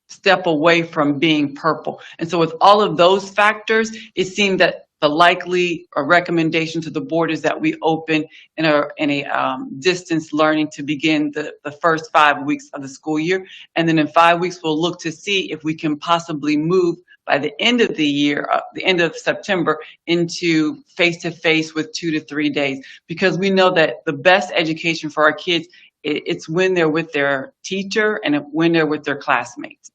step away from being purple. And so with all of those factors, it seemed that the likely recommendation to the board is that we open in a distance learning to begin the first 5 weeks of the school year. And then in 5 weeks, we'll look to see if we can possibly move by the end of the year, the end of September, into face-to-face with 2 to 3 days. Because we know that the best education for our kids, it's when they're with their teacher and when they're with their classmates.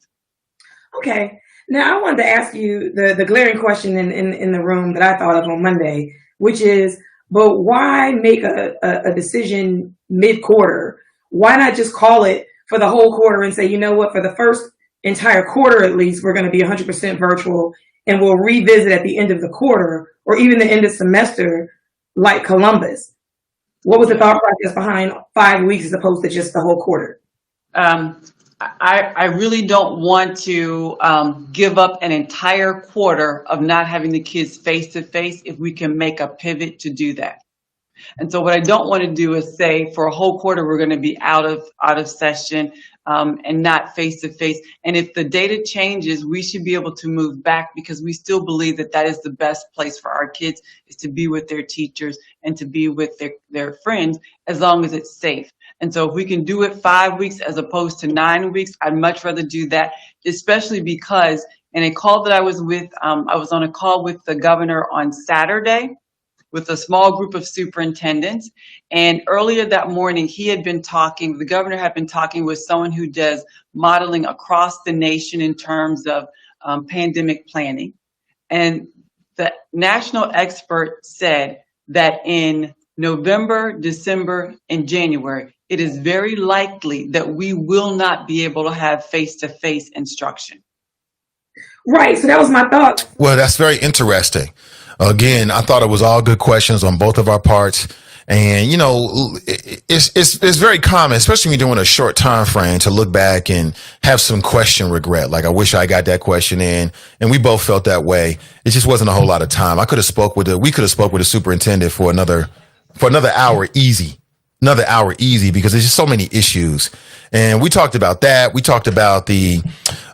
Okay. Now, I wanted to ask you the glaring question in the room that I thought of on Monday, which is, but why make a decision mid-quarter? Why not just call it for the whole quarter and say, you know what, for the first entire quarter at least, we're going to be 100% virtual, and we'll revisit at the end of the quarter or even the end of semester like Columbus? What was the thought process behind 5 weeks as opposed to just the whole quarter? I really don't want to give up an entire quarter of not having the kids face to face if we can make a pivot to do that. And so what I don't want to do is say for a whole quarter we're going to be out of session and not face to face. And if the data changes, we should be able to move back, because we still believe that that is the best place for our kids, is to be with their teachers and to be with their friends, as long as it's safe. And so if we can do it 5 weeks as opposed to 9 weeks, I'd much rather do that, especially because in a call that I was with, I was on a call with the governor on Saturday with a small group of superintendents. And earlier that morning, the governor had been talking with someone who does modeling across the nation in terms of pandemic planning. And the national expert said that in November, December, and January, it is very likely that we will not be able to have face-to-face instruction. Right, so that was my thought. Well, that's very interesting. Again, I thought it was all good questions on both of our parts. And, you know, it's very common, especially when you're doing a short time frame, to look back and have some question regret. Like, I wish I got that question in. And we both felt that way. It just wasn't a whole lot of time. We could have spoke with the superintendent for another hour easy. Another hour easy, because there's just so many issues. And we talked about that. We talked about the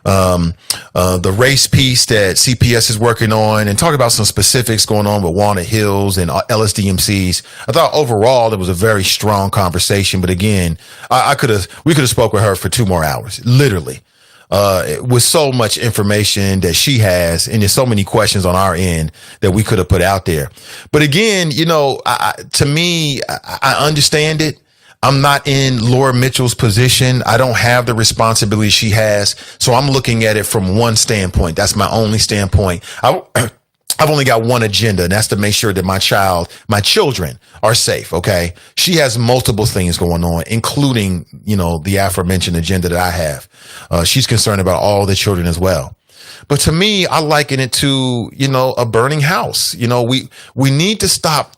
race piece that CPS is working on, and talked about some specifics going on with Walnut Hills and LSDMCs. I thought overall it was a very strong conversation. But again, we could have spoke with her for 2 more hours, literally. With so much information that she has, and there's so many questions on our end that we could have put out there. But again, you know, to me, I understand it. I'm not in Laura Mitchell's position. I don't have the responsibility she has. So I'm looking at it from one standpoint. That's my only standpoint. I've only got one agenda, and that's to make sure that my children are safe. Okay. She has multiple things going on, including, you know, the aforementioned agenda that I have. She's concerned about all the children as well. But to me, I liken it to, you know, a burning house. You know, we need to stop.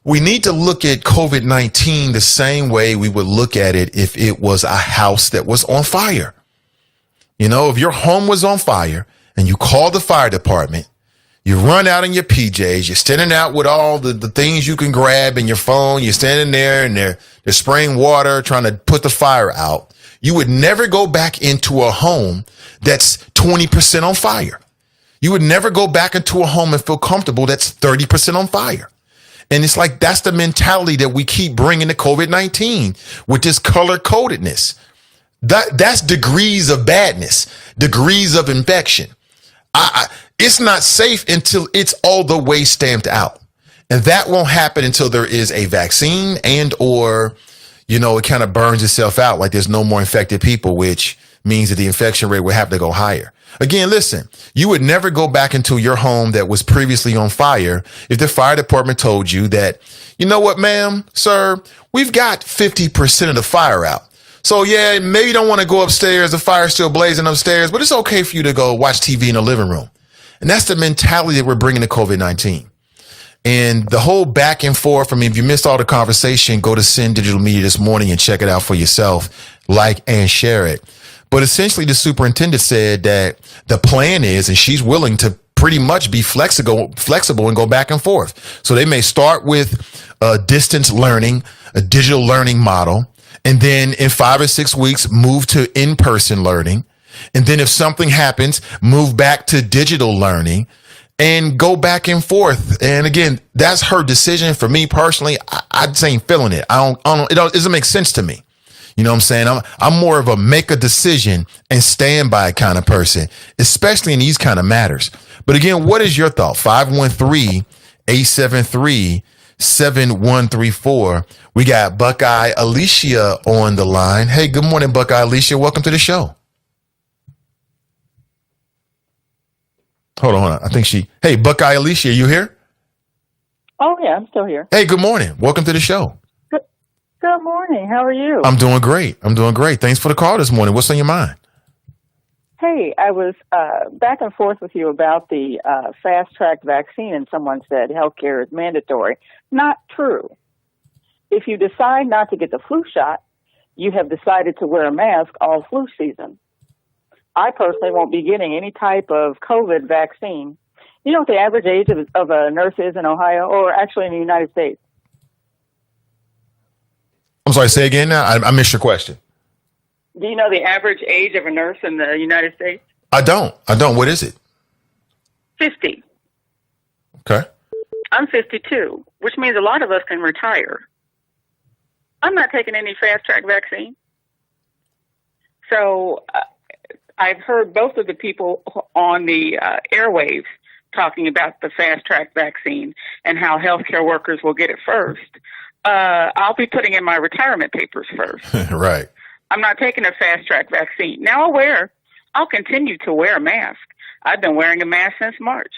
We need to look at COVID-19 the same way we would look at it if it was a house that was on fire. You know, if your home was on fire and you call the fire department, you run out in your PJs, you're standing out with all the things you can grab in your phone, you're standing there and they're spraying water, trying to put the fire out. You would never go back into a home that's 20% on fire. You would never go back into a home and feel comfortable that's 30% on fire. And it's like, that's the mentality that we keep bringing to COVID-19 with this color codedness. That's degrees of badness, degrees of infection. It's not safe until it's all the way stamped out. And that won't happen until there is a vaccine and, or, you know, it kind of burns itself out. Like there's no more infected people, which means that the infection rate will have to go higher. Again, listen, you would never go back into your home that was previously on fire if the fire department told you that, you know what, ma'am, sir, we've got 50% of the fire out. So yeah, maybe you don't want to go upstairs. The fire's still blazing upstairs, but it's okay for you to go watch TV in the living room. And that's the mentality that we're bringing to COVID-19. And the whole back and forth, I mean, if you missed all the conversation, go to Sin Digital Media this morning and check it out for yourself, like and share it. But essentially, the superintendent said that the plan is, and she's willing to pretty much be flexible and go back and forth. So they may start with distance learning, a digital learning model, and then in 5 or 6 weeks, move to in-person learning. And then if something happens, move back to digital learning and go back and forth. And again, that's her decision. For me personally, I just ain't feeling it. It doesn't make sense to me. You know what I'm saying? I'm more of a make a decision and stand by it kind of person, especially in these kind of matters. But again, what is your thought? 513-873-7134. We got Buckeye Alicia on the line. Hey, good morning, Buckeye Alicia. Welcome to the show. Hold on. I think hey, Buckeye Alicia, are you here? Oh, yeah, I'm still here. Hey, good morning. Welcome to the show. Good morning. How are you? I'm doing great. Thanks for the call this morning. What's on your mind? Hey, I was back and forth with you about the fast-track vaccine, and someone said healthcare is mandatory. Not true. If you decide not to get the flu shot, you have decided to wear a mask all flu season. I personally won't be getting any type of COVID vaccine. You know what the average age of a nurse is in Ohio, or actually in the United States? I'm sorry, say again now? I missed your question. Do you know the average age of a nurse in the United States? I don't. What is it? 50. Okay. I'm 52, which means a lot of us can retire. I'm not taking any fast-track vaccine. So I've heard both of the people on the airwaves talking about the fast-track vaccine and how healthcare workers will get it first. I'll be putting in my retirement papers first. Right. I'm not taking a fast-track vaccine. Now I'll continue to wear a mask. I've been wearing a mask since March.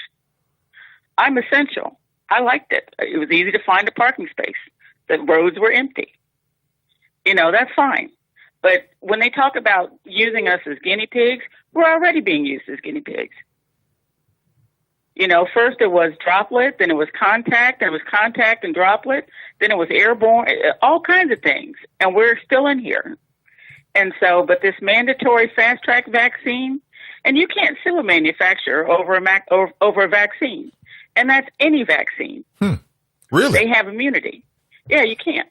I'm essential. I liked it. It was easy to find a parking space. The roads were empty. That's fine. But when they talk about using us as guinea pigs, we're already being used as guinea pigs. First it was droplet, then it was contact, then it was contact and droplet, then it was airborne, all kinds of things. And we're still in here. And so, but this mandatory fast-track vaccine, and you can't sue a manufacturer over a vaccine. And that's any vaccine. Really? They have immunity. Yeah, you can't.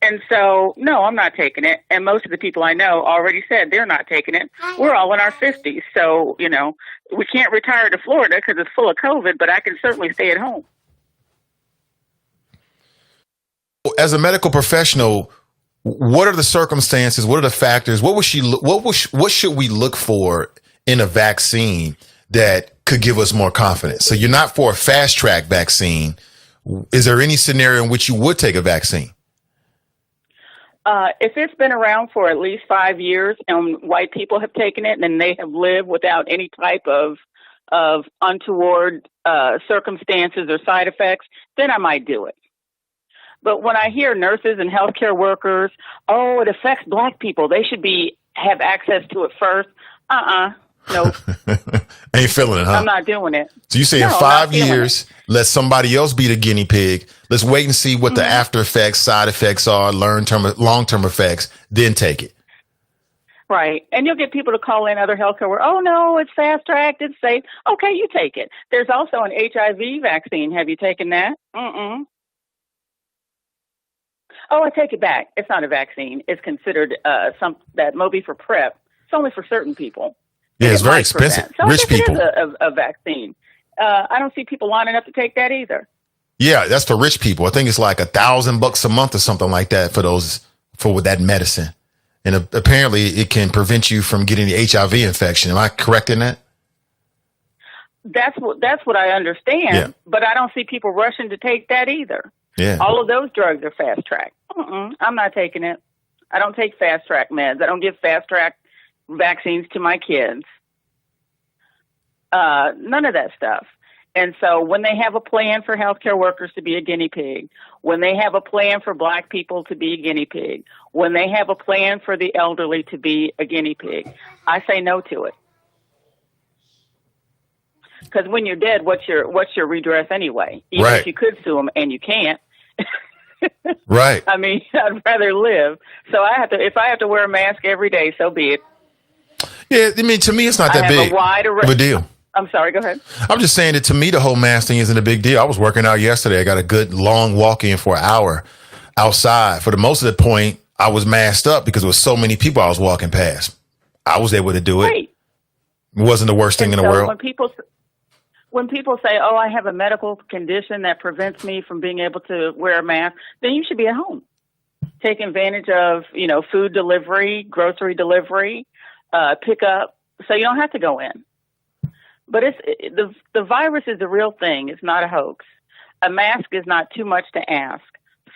And so, no, I'm not taking it. And most of the people I know already said they're not taking it. We're all in our 50s. So, we can't retire to Florida because it's full of COVID, but I can certainly stay at home. As a medical professional, what are the circumstances? What are the factors? What should we look for in a vaccine that could give us more confidence? So you're not for a fast track vaccine. Is there any scenario in which you would take a vaccine? If it's been around for at least 5 years and white people have taken it and they have lived without any type of untoward circumstances or side effects, then I might do it. But when I hear nurses and healthcare workers, it affects black people, they should have access to it first. Nope. Ain't feeling it, huh? I'm not doing it. So you say in 5 years, let somebody else be the guinea pig. Let's wait and see what the after effects, side effects are, long-term effects, then take it. Right. And you'll get people to call in other healthcare workers. Oh, no, it's fast-tracked, it's safe. Okay, you take it. There's also an HIV vaccine. Have you taken that? Mm-mm. Oh, I take it back. It's not a vaccine. It's considered that Moby for PrEP. It's only for certain people. Yeah, it's very expensive. So Rich people. It is a vaccine. I don't see people lining up to take that either. Yeah, that's for rich people. I think it's like $1,000 a month or something like that for that medicine. And apparently it can prevent you from getting the HIV infection. Am I correct in that? That's what I understand, but I don't see people rushing to take that either. Yeah. All of those drugs are fast track. I'm not taking it. I don't take fast track meds. I don't give fast track vaccines to my kids. None of that stuff. And so when they have a plan for healthcare workers to be a guinea pig, when they have a plan for black people to be a guinea pig, when they have a plan for the elderly to be a guinea pig, I say no to it. Because when you're dead, what's your redress anyway? Even if you could sue them and you can't. Right. I mean, I'd rather live. So if I have to wear a mask every day, so be it. Yeah, I mean, to me, it's not that big of a deal. I'm sorry, go ahead. I'm just saying that to me, the whole mask thing isn't a big deal. I was working out yesterday. I got a good long walk in for an hour outside. For the most of the point, I was masked up because there was so many people I was walking past. I was able to do it. Right. It wasn't the worst thing in the world. When people say, oh, I have a medical condition that prevents me from being able to wear a mask, then you should be at home. Take advantage of, food delivery, grocery delivery, pickup, so you don't have to go in. But the virus is the real thing. It's not a hoax. A mask is not too much to ask.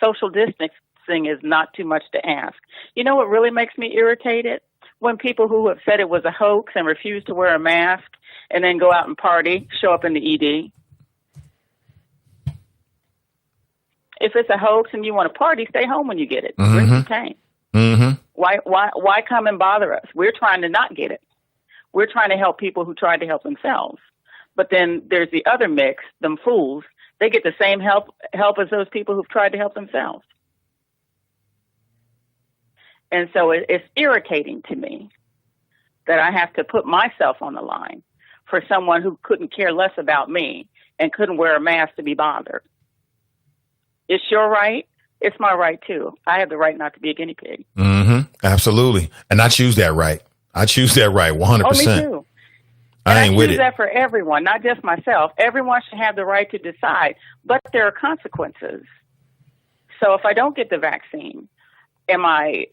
Social distancing is not too much to ask. You know what really makes me irritated? When people who have said it was a hoax and refuse to wear a mask and then go out and party, show up in the ED. If it's a hoax and you want to party, stay home when you get it. Drink your tank. Why come and bother us? We're trying to not get it. We're trying to help people who tried to help themselves. But then there's the other mix, them fools. They get the same help as those people who've tried to help themselves. And so it's irritating to me that I have to put myself on the line for someone who couldn't care less about me and couldn't wear a mask to be bothered. It's your right. It's my right, too. I have the right not to be a guinea pig. Mm-hmm. Absolutely. And I choose that right. 100%. Oh, me too. And I ain't with it. I choose that for everyone, not just myself. Everyone should have the right to decide, but there are consequences. So if I don't get the vaccine, am I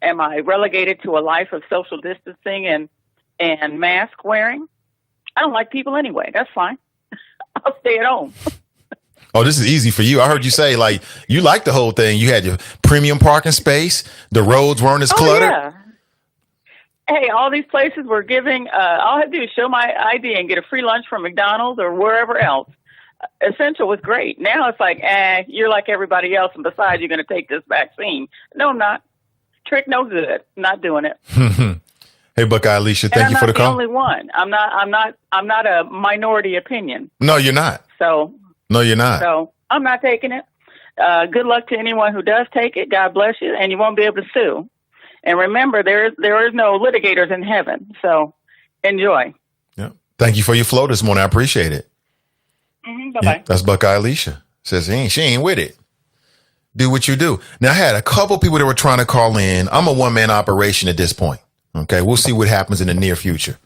relegated to a life of social distancing and mask wearing? I don't like people anyway. That's fine. I'll stay at home. Oh, this is easy for you. I heard you say, like, you liked the whole thing. You had your premium parking space. The roads weren't as cluttered. Yeah. Hey, all these places were giving, all I have to do is show my ID and get a free lunch from McDonald's or wherever else. Essential was great. Now it's like, you're like everybody else, and besides, you're going to take this vaccine. No, I'm not. Trick no good. Not doing it. Hey, Buckeye Alicia, thank you for the call. I'm not the only one. I'm not a minority opinion. No, you're not. So. No, you're not. So I'm not taking it. Good luck to anyone who does take it. God bless you, and you won't be able to sue. And remember, there is no litigators in heaven. So enjoy. Yeah. Thank you for your flow this morning. I appreciate it. Mm-hmm. Bye-bye. Yeah, that's Buckeye Alicia. Says she ain't with it. Do what you do. Now, I had a couple people that were trying to call in. I'm a one-man operation at this point. Okay. We'll see what happens in the near future.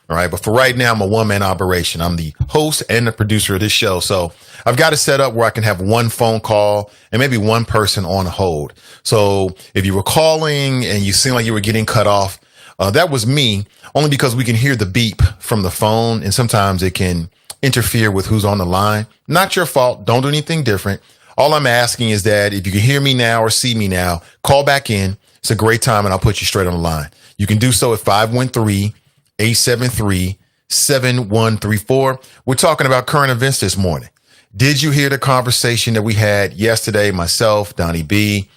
All right. But for right now, I'm a one-man operation. I'm the host and the producer of this show. So I've got it set up where I can have one phone call and maybe one person on hold. So if you were calling and you seemed like you were getting cut off, that was me, only because we can hear the beep from the phone. And sometimes it can interfere with who's on the line. Not your fault. Don't do anything different. All I'm asking is that if you can hear me now or see me now, call back in. It's a great time and I'll put you straight on the line. You can do so at 513-873-7134. We're talking about current events this morning. Did you hear the conversation that we had yesterday? Myself, Donnie B,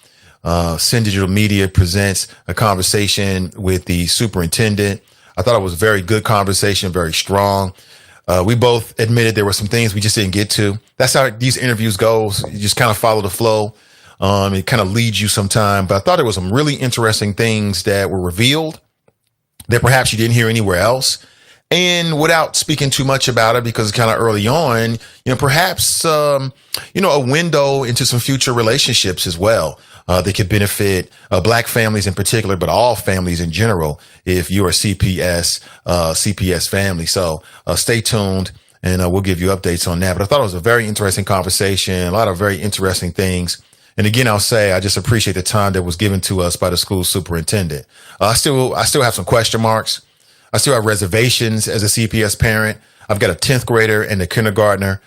Sin Digital Media presents a conversation with the superintendent. I thought it was a very good conversation, very strong. We both admitted there were some things we just didn't get to. That's how these interviews go. You just kind of follow the flow. It kind of leads you sometime. But I thought there was some really interesting things that were revealed that perhaps you didn't hear anywhere else. And without speaking too much about it, because it's kind of early on, perhaps, a window into some future relationships as well, that could benefit, Black families in particular, but all families in general, if you're a CPS family. So, stay tuned and, we'll give you updates on that. But I thought it was a very interesting conversation, a lot of very interesting things. And again, I'll say, I just appreciate the time that was given to us by the school superintendent. I still have some question marks. I still have reservations as a CPS parent. I've got a 10th grader and a kindergartner.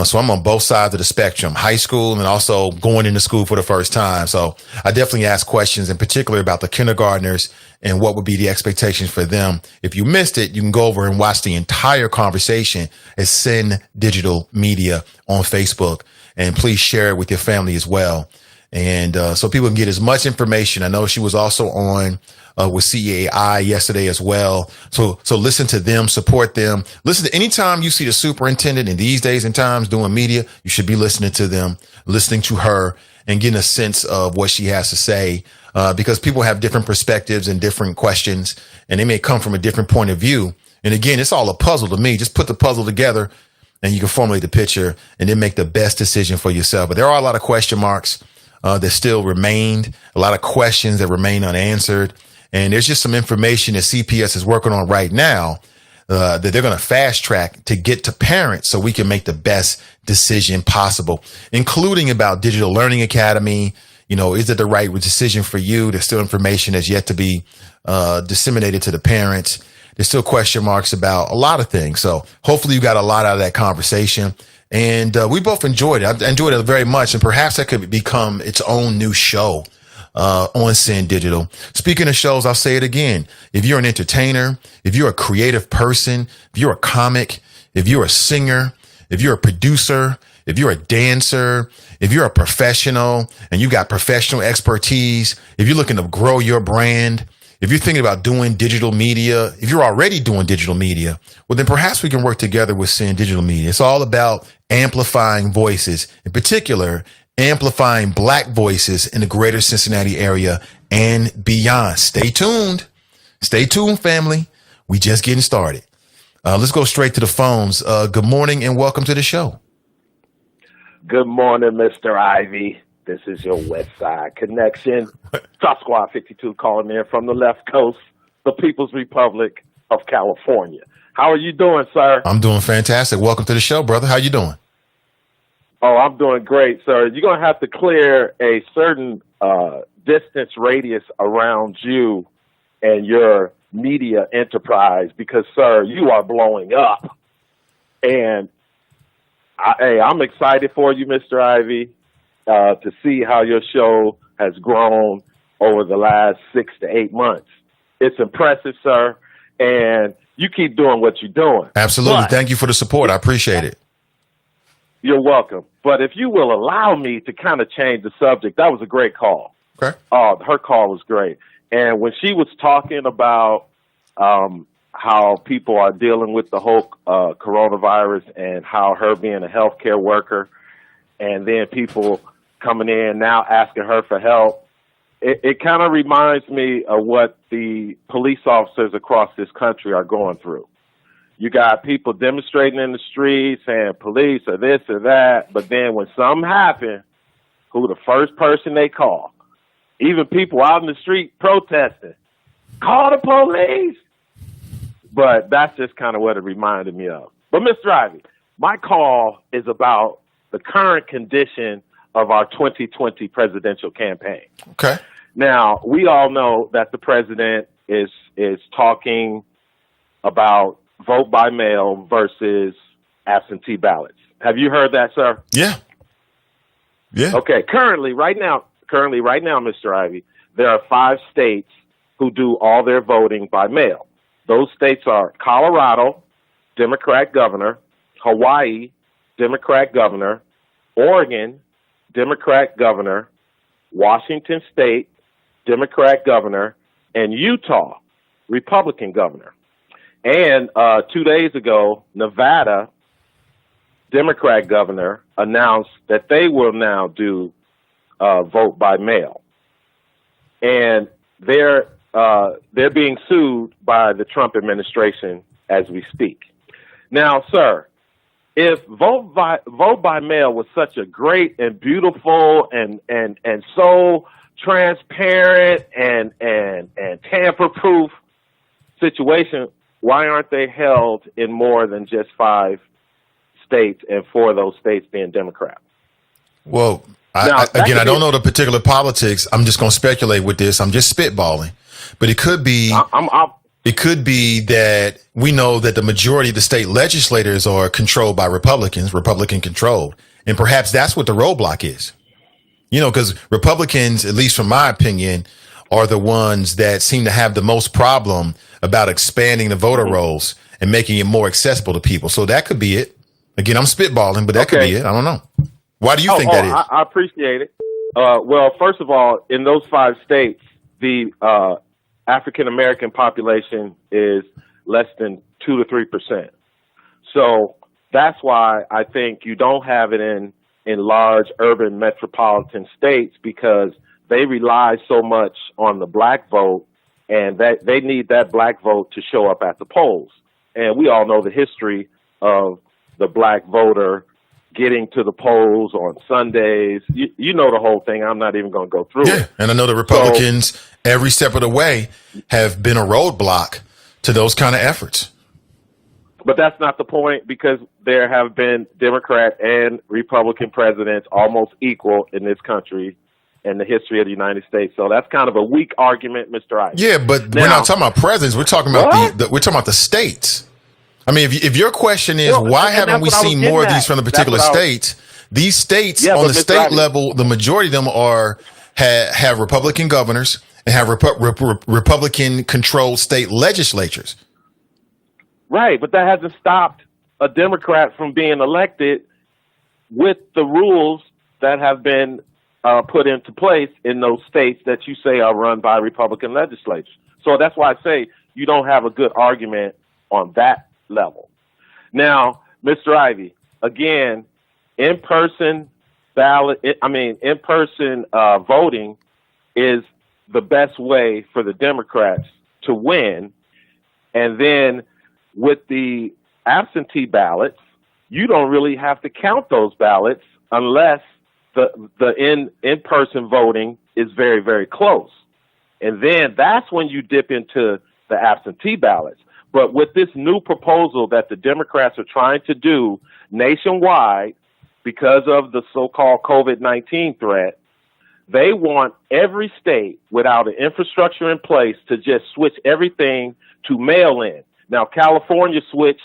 So I'm on both sides of the spectrum, high school and also going into school for the first time. So I definitely ask questions in particular about the kindergartners and what would be the expectations for them. If you missed it, you can go over and watch the entire conversation at Sin Digital Media on Facebook. And please share it with your family as well. And so people can get as much information. I know she was also on with CAI yesterday as well. So listen to them, support them. Listen to anytime you see the superintendent in these days and times doing media, you should be listening to them, listening to her and getting a sense of what she has to say, because people have different perspectives and different questions, and they may come from a different point of view. And again, it's all a puzzle to me. Just put the puzzle together and you can formulate the picture and then make the best decision for yourself. But there are a lot of question marks that still remained, a lot of questions that remain unanswered. And there's just some information that CPS is working on right now that they're going to fast track to get to parents so we can make the best decision possible, including about Digital Learning Academy. Is it the right decision for you? There's still information that's yet to be disseminated to the parents. There's still question marks about a lot of things. So hopefully you got a lot out of that conversation. And we both enjoyed it. I enjoyed it very much. And perhaps that could become its own new show on Sin Digital. Speaking of shows, I'll say it again. If you're an entertainer, if you're a creative person, if you're a comic, if you're a singer, if you're a producer, if you're a dancer, if you're a professional and you've got professional expertise, if you're looking to grow your brand, if you're thinking about doing digital media, if you're already doing digital media, well, then perhaps we can work together with Sin Digital Media. It's all about amplifying voices, in particular, amplifying Black voices in the greater Cincinnati area and beyond. Stay tuned. Stay tuned, family. We just getting started. Let's go straight to the phones. Good morning and welcome to the show. Good morning, Mr. Ivey. This is your West Side Connection. Top Squad 52 calling in from the left coast, the People's Republic of California. How are you doing, sir? I'm doing fantastic. Welcome to the show, brother. How you doing? Oh, I'm doing great, sir. You're going to have to clear a certain distance radius around you and your media enterprise because, sir, you are blowing up. And I'm excited for you, Mr. Ivey. To see how your show has grown over the last 6 to 8 months. It's impressive, sir, and you keep doing what you're doing. Absolutely. Thank you for the support. I appreciate it. You're welcome. But if you will allow me to kind of change the subject, that was a great call. Okay. Her call was great. And when she was talking about how people are dealing with the whole coronavirus and how her being a healthcare worker and then people coming in now asking her for help, it kind of reminds me of what the police officers across this country are going through. You got people demonstrating in the streets saying police or this or that, but then when something happens, who the first person they call? Even people out in the street protesting, call the police. But that's just kind of what it reminded me of. But Mr. Ivey, my call is about the current condition of our 2020 presidential campaign. Okay. Now, we all know that the president is talking about vote by mail versus absentee ballots. Have you heard that, sir? Yeah. Yeah. Okay. Currently, right now, Mr. Ivey, there are 5 states who do all their voting by mail. Those states are Colorado, Democrat governor, Hawaii, Democrat governor, Oregon, Democrat governor, Washington State, Democrat governor, and Utah, Republican governor. And 2 days ago, Nevada, Democrat governor, announced that they will now do vote by mail. And they're being sued by the Trump administration as we speak. Now, sir, if vote by mail was such a great and beautiful and so transparent and tamper-proof situation, why aren't they held in more than just 5 states and 4 of those states being Democrat? Well, I don't know the particular politics. I'm just going to speculate with this. I'm just spitballing, but it could be. It could be that we know that the majority of the state legislators are controlled by Republicans, Republican controlled. And perhaps that's what the roadblock is. Because Republicans, at least from my opinion, are the ones that seem to have the most problem about expanding the voter rolls and making it more accessible to people. So that could be it. Again, I'm spitballing, but that could be it. I don't know. Why do you think that is? I appreciate it. Well, first of all, in those 5 states, the African-American population is less than 2 to 3%. So that's why I think you don't have it in large urban metropolitan states, because they rely so much on the Black vote, and that they need that Black vote to show up at the polls. And we all know the history of the Black voter getting to the polls on Sundays. You know the whole thing. I'm not even going to go through it. And I know the Republicans, every step of the way, have been a roadblock to those kind of efforts. But that's not the point, because there have been Democrat and Republican presidents almost equal in this country in the history of the United States. So that's kind of a weak argument, Mr. Ivey. Yeah, but we're not talking about presidents. We're talking about we're talking about the states. I mean, if your question is why haven't we seen more of these from the particular states? These states on the state level, the majority of them have Republican governors and have Republican controlled state legislatures. Right, but that hasn't stopped a Democrat from being elected with the rules that have been put into place in those states that you say are run by Republican legislatures. So that's why I say you don't have a good argument on that level. Now, Mr. Ivey, again, in-person voting is the best way for the Democrats to win. And then with the absentee ballots, you don't really have to count those ballots unless the in-person voting is very, very close. And then that's when you dip into the absentee ballots. But with this new proposal that the Democrats are trying to do nationwide because of the so-called COVID-19 threat, they want every state without an infrastructure in place to just switch everything to mail-in. Now, California switched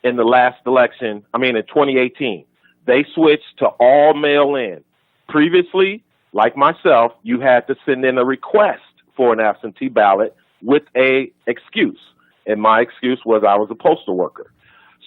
in the last election, in 2018. They switched to all mail-in. Previously, like myself, you had to send in a request for an absentee ballot with a excuse. And my excuse was I was a postal worker.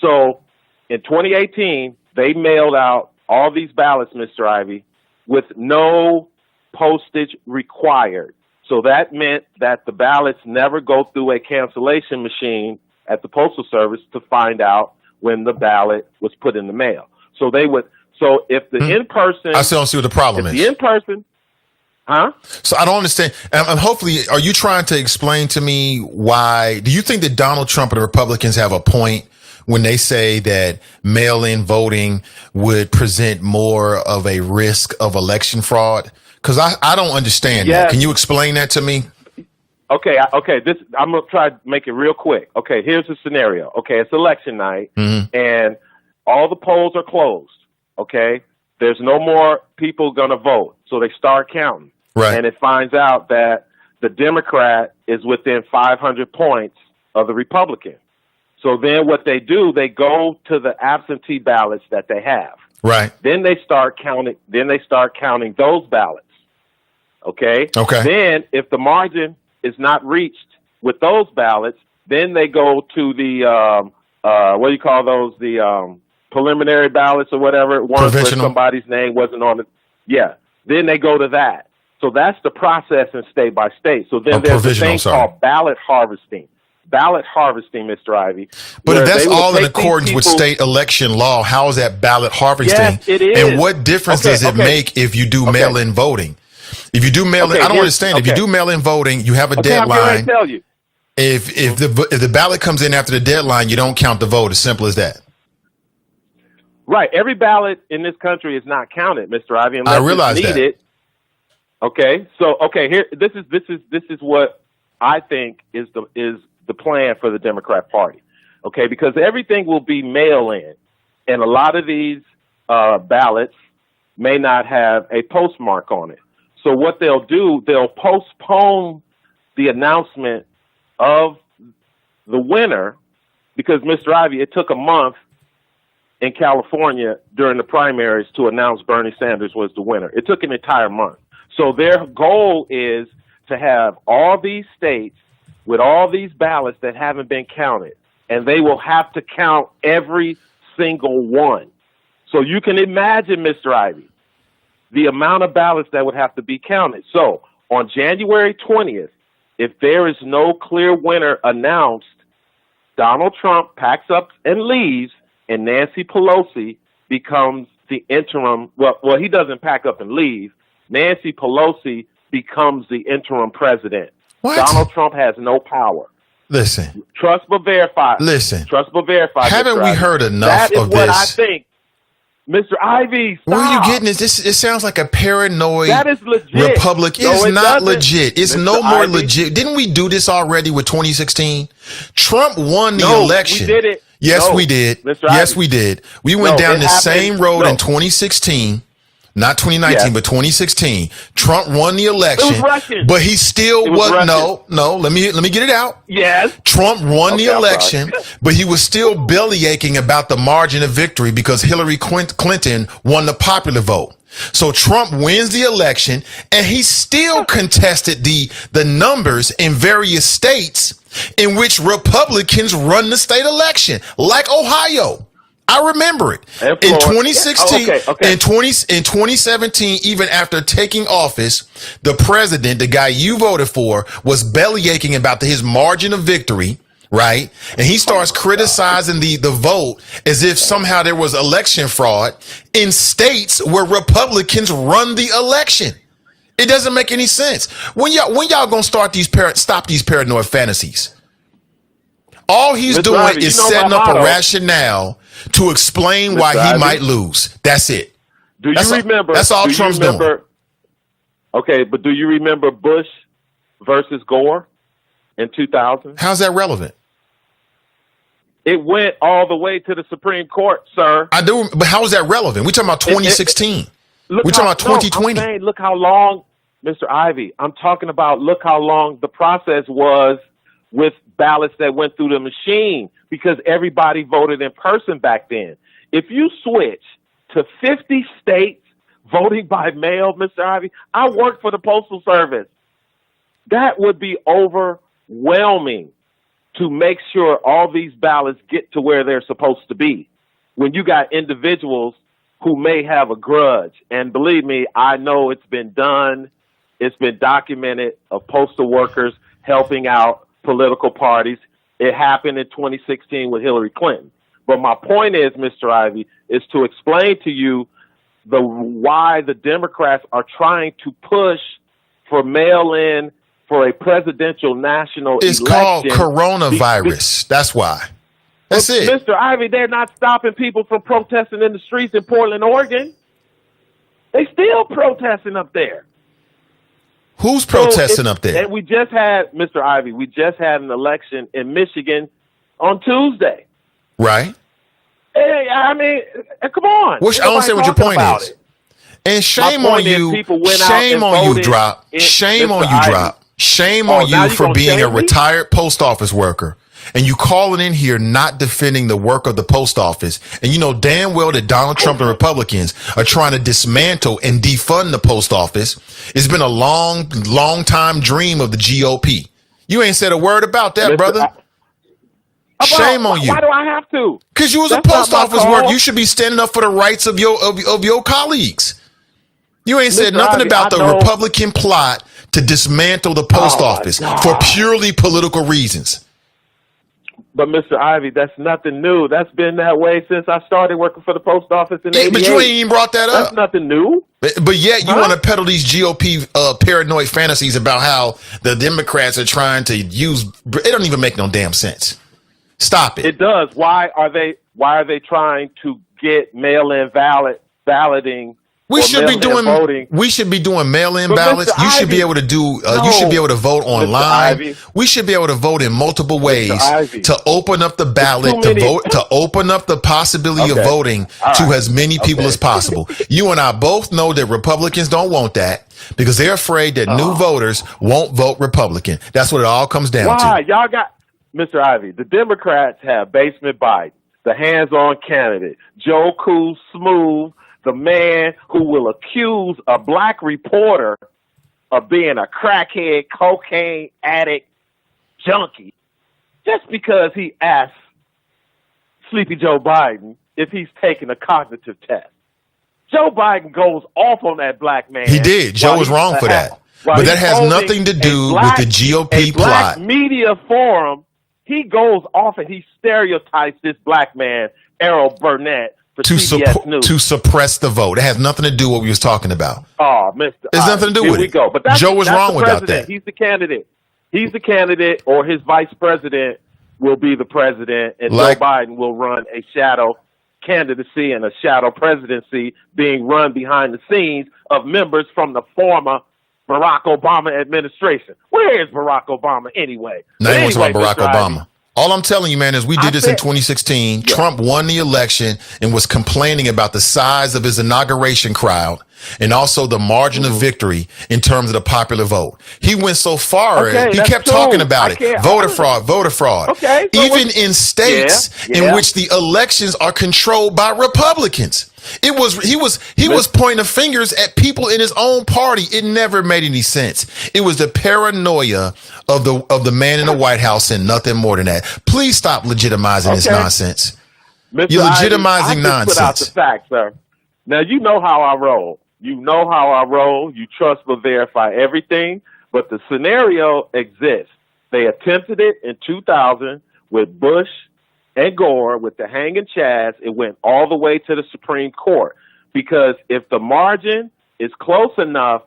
So in 2018, they mailed out all these ballots, Mr. Ivey, with no postage required. So that meant that the ballots never go through a cancellation machine at the Postal Service to find out when the ballot was put in the mail. So if the in-person... I still don't see what the problem is. The in-person... Huh? So I don't understand. Hopefully, are you trying to explain to me why? Do you think that Donald Trump and the Republicans have a point when they say that mail-in voting would present more of a risk of election fraud? Because I don't understand that. Can you explain that to me? Okay. I'm going to try to make it real quick. Okay, here's the scenario. Okay, it's election night, and all the polls are closed. Okay, there's no more people going to vote, so they start counting. Right. And it finds out that the Democrat is within 500 points of the Republican. So then what they do, they go to the absentee ballots that they have. Right. Then they start counting. Those ballots. Okay. Then if the margin is not reached with those ballots, then they go to the what do you call those? The preliminary ballots or whatever. Ones where somebody's name wasn't on it. Yeah. Then they go to that. So that's the process in state by state. So then there's a thing called ballot harvesting. Ballot harvesting, Mr. Ivey. But if that's all in accordance with state election law, how is that ballot harvesting? Yes, it is. And what difference does it make if you do mail-in voting? If you do mail-in, I don't understand. If you do mail-in voting, you have a deadline. I'm going to tell you. If the ballot comes in after the deadline, you don't count the vote. As simple as that. Right. Every ballot in this country is not counted, Mr. Ivey. I realize that. Okay. So here this is what I think is the plan for the Democrat Party. Okay, because everything will be mail-in, and a lot of these ballots may not have a postmark on it. So what they'll do, they'll postpone the announcement of the winner, because Mr. Ivey, it took a month in California during the primaries to announce Bernie Sanders was the winner. It took an entire month. So their goal is to have all these states with all these ballots that haven't been counted, and they will have to count every single one. So you can imagine, Mr. Ivey, the amount of ballots that would have to be counted. So on January 20th, if there is no clear winner announced, Donald Trump packs up and leaves, and Nancy Pelosi becomes the interim. Well, he doesn't pack up and leave. Nancy Pelosi becomes the interim president. What? Donald Trump has no power. Listen. Trust but verify. Listen. Trust but verify. Haven't we heard enough of this? That is what I think. Mr. Ivey, stop. Where are you getting this? It sounds like a paranoid that is legit. Republic. No, it's not doesn't. legit. It's Mr. no more Ivey. legit. Didn't we do this already with 2016? Trump won the election. We did it. Yes, we did. Mr. Yes, Ivey. we did. We went down the same road in 2016. Not 2019, but 2016. Trump won the election, It was Russian. but he still was no. Let me get it out. Yes. Trump won the election, but he was still bellyaching about the margin of victory because Hillary Clinton won the popular vote. So Trump wins the election, and he still contested the numbers in various states in which Republicans run the state election, like Ohio. I remember it. In 2016, in 2017, even after taking office, the president, the guy you voted for, was belly aching about his margin of victory, right? And he starts criticizing the vote as if somehow there was election fraud in states where Republicans run the election. It doesn't make any sense. When y'all gonna stop these paranoid fantasies? All he's doing Ivey, is setting up a rationale to explain why he might lose. That's it. That's all Trump's doing. Okay, but do you remember Bush versus Gore in 2000? How's that relevant? It went all the way to the Supreme Court, sir. I do, but how is that relevant? We're talking about 2016. We're talking about 2020. No, I'm saying, look how long, Mr. Ivey, I'm talking about look how long the process was with ballots that went through the machine, because everybody voted in person back then. If you switch to 50 states voting by mail, Mr. Ivey, I worked for the Postal Service. That would be overwhelming to make sure all these ballots get to where they're supposed to be. When you got individuals who may have a grudge, and believe me, I know it's been done, it's been documented, of postal workers helping out political parties. It happened in 2016 with Hillary Clinton. But my point is, Mr. Ivey, is to explain to you why the Democrats are trying to push for mail-in for a presidential national election. It's called coronavirus. That's why. That's it. Mr. Ivey, they're not stopping people from protesting in the streets in Portland, Oregon. They still protesting up there. Who's protesting up there? And we just had, Mr. Ivey, an election in Michigan on Tuesday. Right. Hey, I mean, come on. I don't say what your point is. And shame on you. Shame on you, Drop. Shame on you, Drop. Shame on you for being a retired post office worker. And you calling in here not defending the work of the post office. And you know damn well that Donald Trump and Republicans are trying to dismantle and defund the post office. It's been a long time dream of the GOP. You ain't said a word about that, brother. Shame on you. Why do I have to? Because you was a post office worker. You should be standing up for the rights of your colleagues. You ain't said nothing about the Republican plot to dismantle the post office for purely political reasons. But Mr. Ivey, that's nothing new. That's been that way since I started working for the post office in 88. But you ain't even brought that up. That's nothing new. But yet you want to peddle these GOP paranoid fantasies about how the Democrats are trying to use. It don't even make no damn sense. Stop it. It does. Why are they trying to get mail-in balloting? We should be doing mail-in ballots. You should be able to do. You should be able to vote online. We should be able to vote in multiple ways to open up the ballot, to open up the possibility of voting to as many people as possible. You and I both know that Republicans don't want that because they're afraid that new voters won't vote Republican. That's what it all comes down to. Y'all got Mr. Ivey. The Democrats have Basement Biden, the hands-on candidate, Joe Cool Smooth, the man who will accuse a black reporter of being a crackhead, cocaine addict, junkie, just because he asked Sleepy Joe Biden if he's taking a cognitive test. Joe Biden goes off on that black man. He did. Joe was wrong for that. But that has nothing to do with the GOP plot. Black media forum, he goes off and he stereotypes this black man, Errol Burnett, to suppress the vote. It has nothing to do with what we was talking about. Oh, Mr. There's nothing to do with it. But Joe was wrong about that. He's the candidate. He's the candidate, or his vice president will be the president, and Joe Biden will run a shadow candidacy and a shadow presidency being run behind the scenes of members from the former Barack Obama administration. Where is Barack Obama anyway? Now he wants about Barack Obama. All I'm telling you, man, is we did this in 2016. Yeah. Trump won the election and was complaining about the size of his inauguration crowd and also the margin of victory in terms of the popular vote. He went so far, he kept talking about it. Voter fraud. Okay, so even in states in which the elections are controlled by Republicans. He was pointing fingers at people in his own party. It never made any sense. It was the paranoia of the man in the White House and nothing more than that. Please stop legitimizing this nonsense. Mr. You're Ivey, legitimizing I just put out the nonsense. facts, sir. Now, you know how I roll. You know how I roll. You trust but verify everything. But the scenario exists. They attempted it in 2000 with Bush and Gore with the hanging chads. It went all the way to the Supreme Court. Because if the margin is close enough,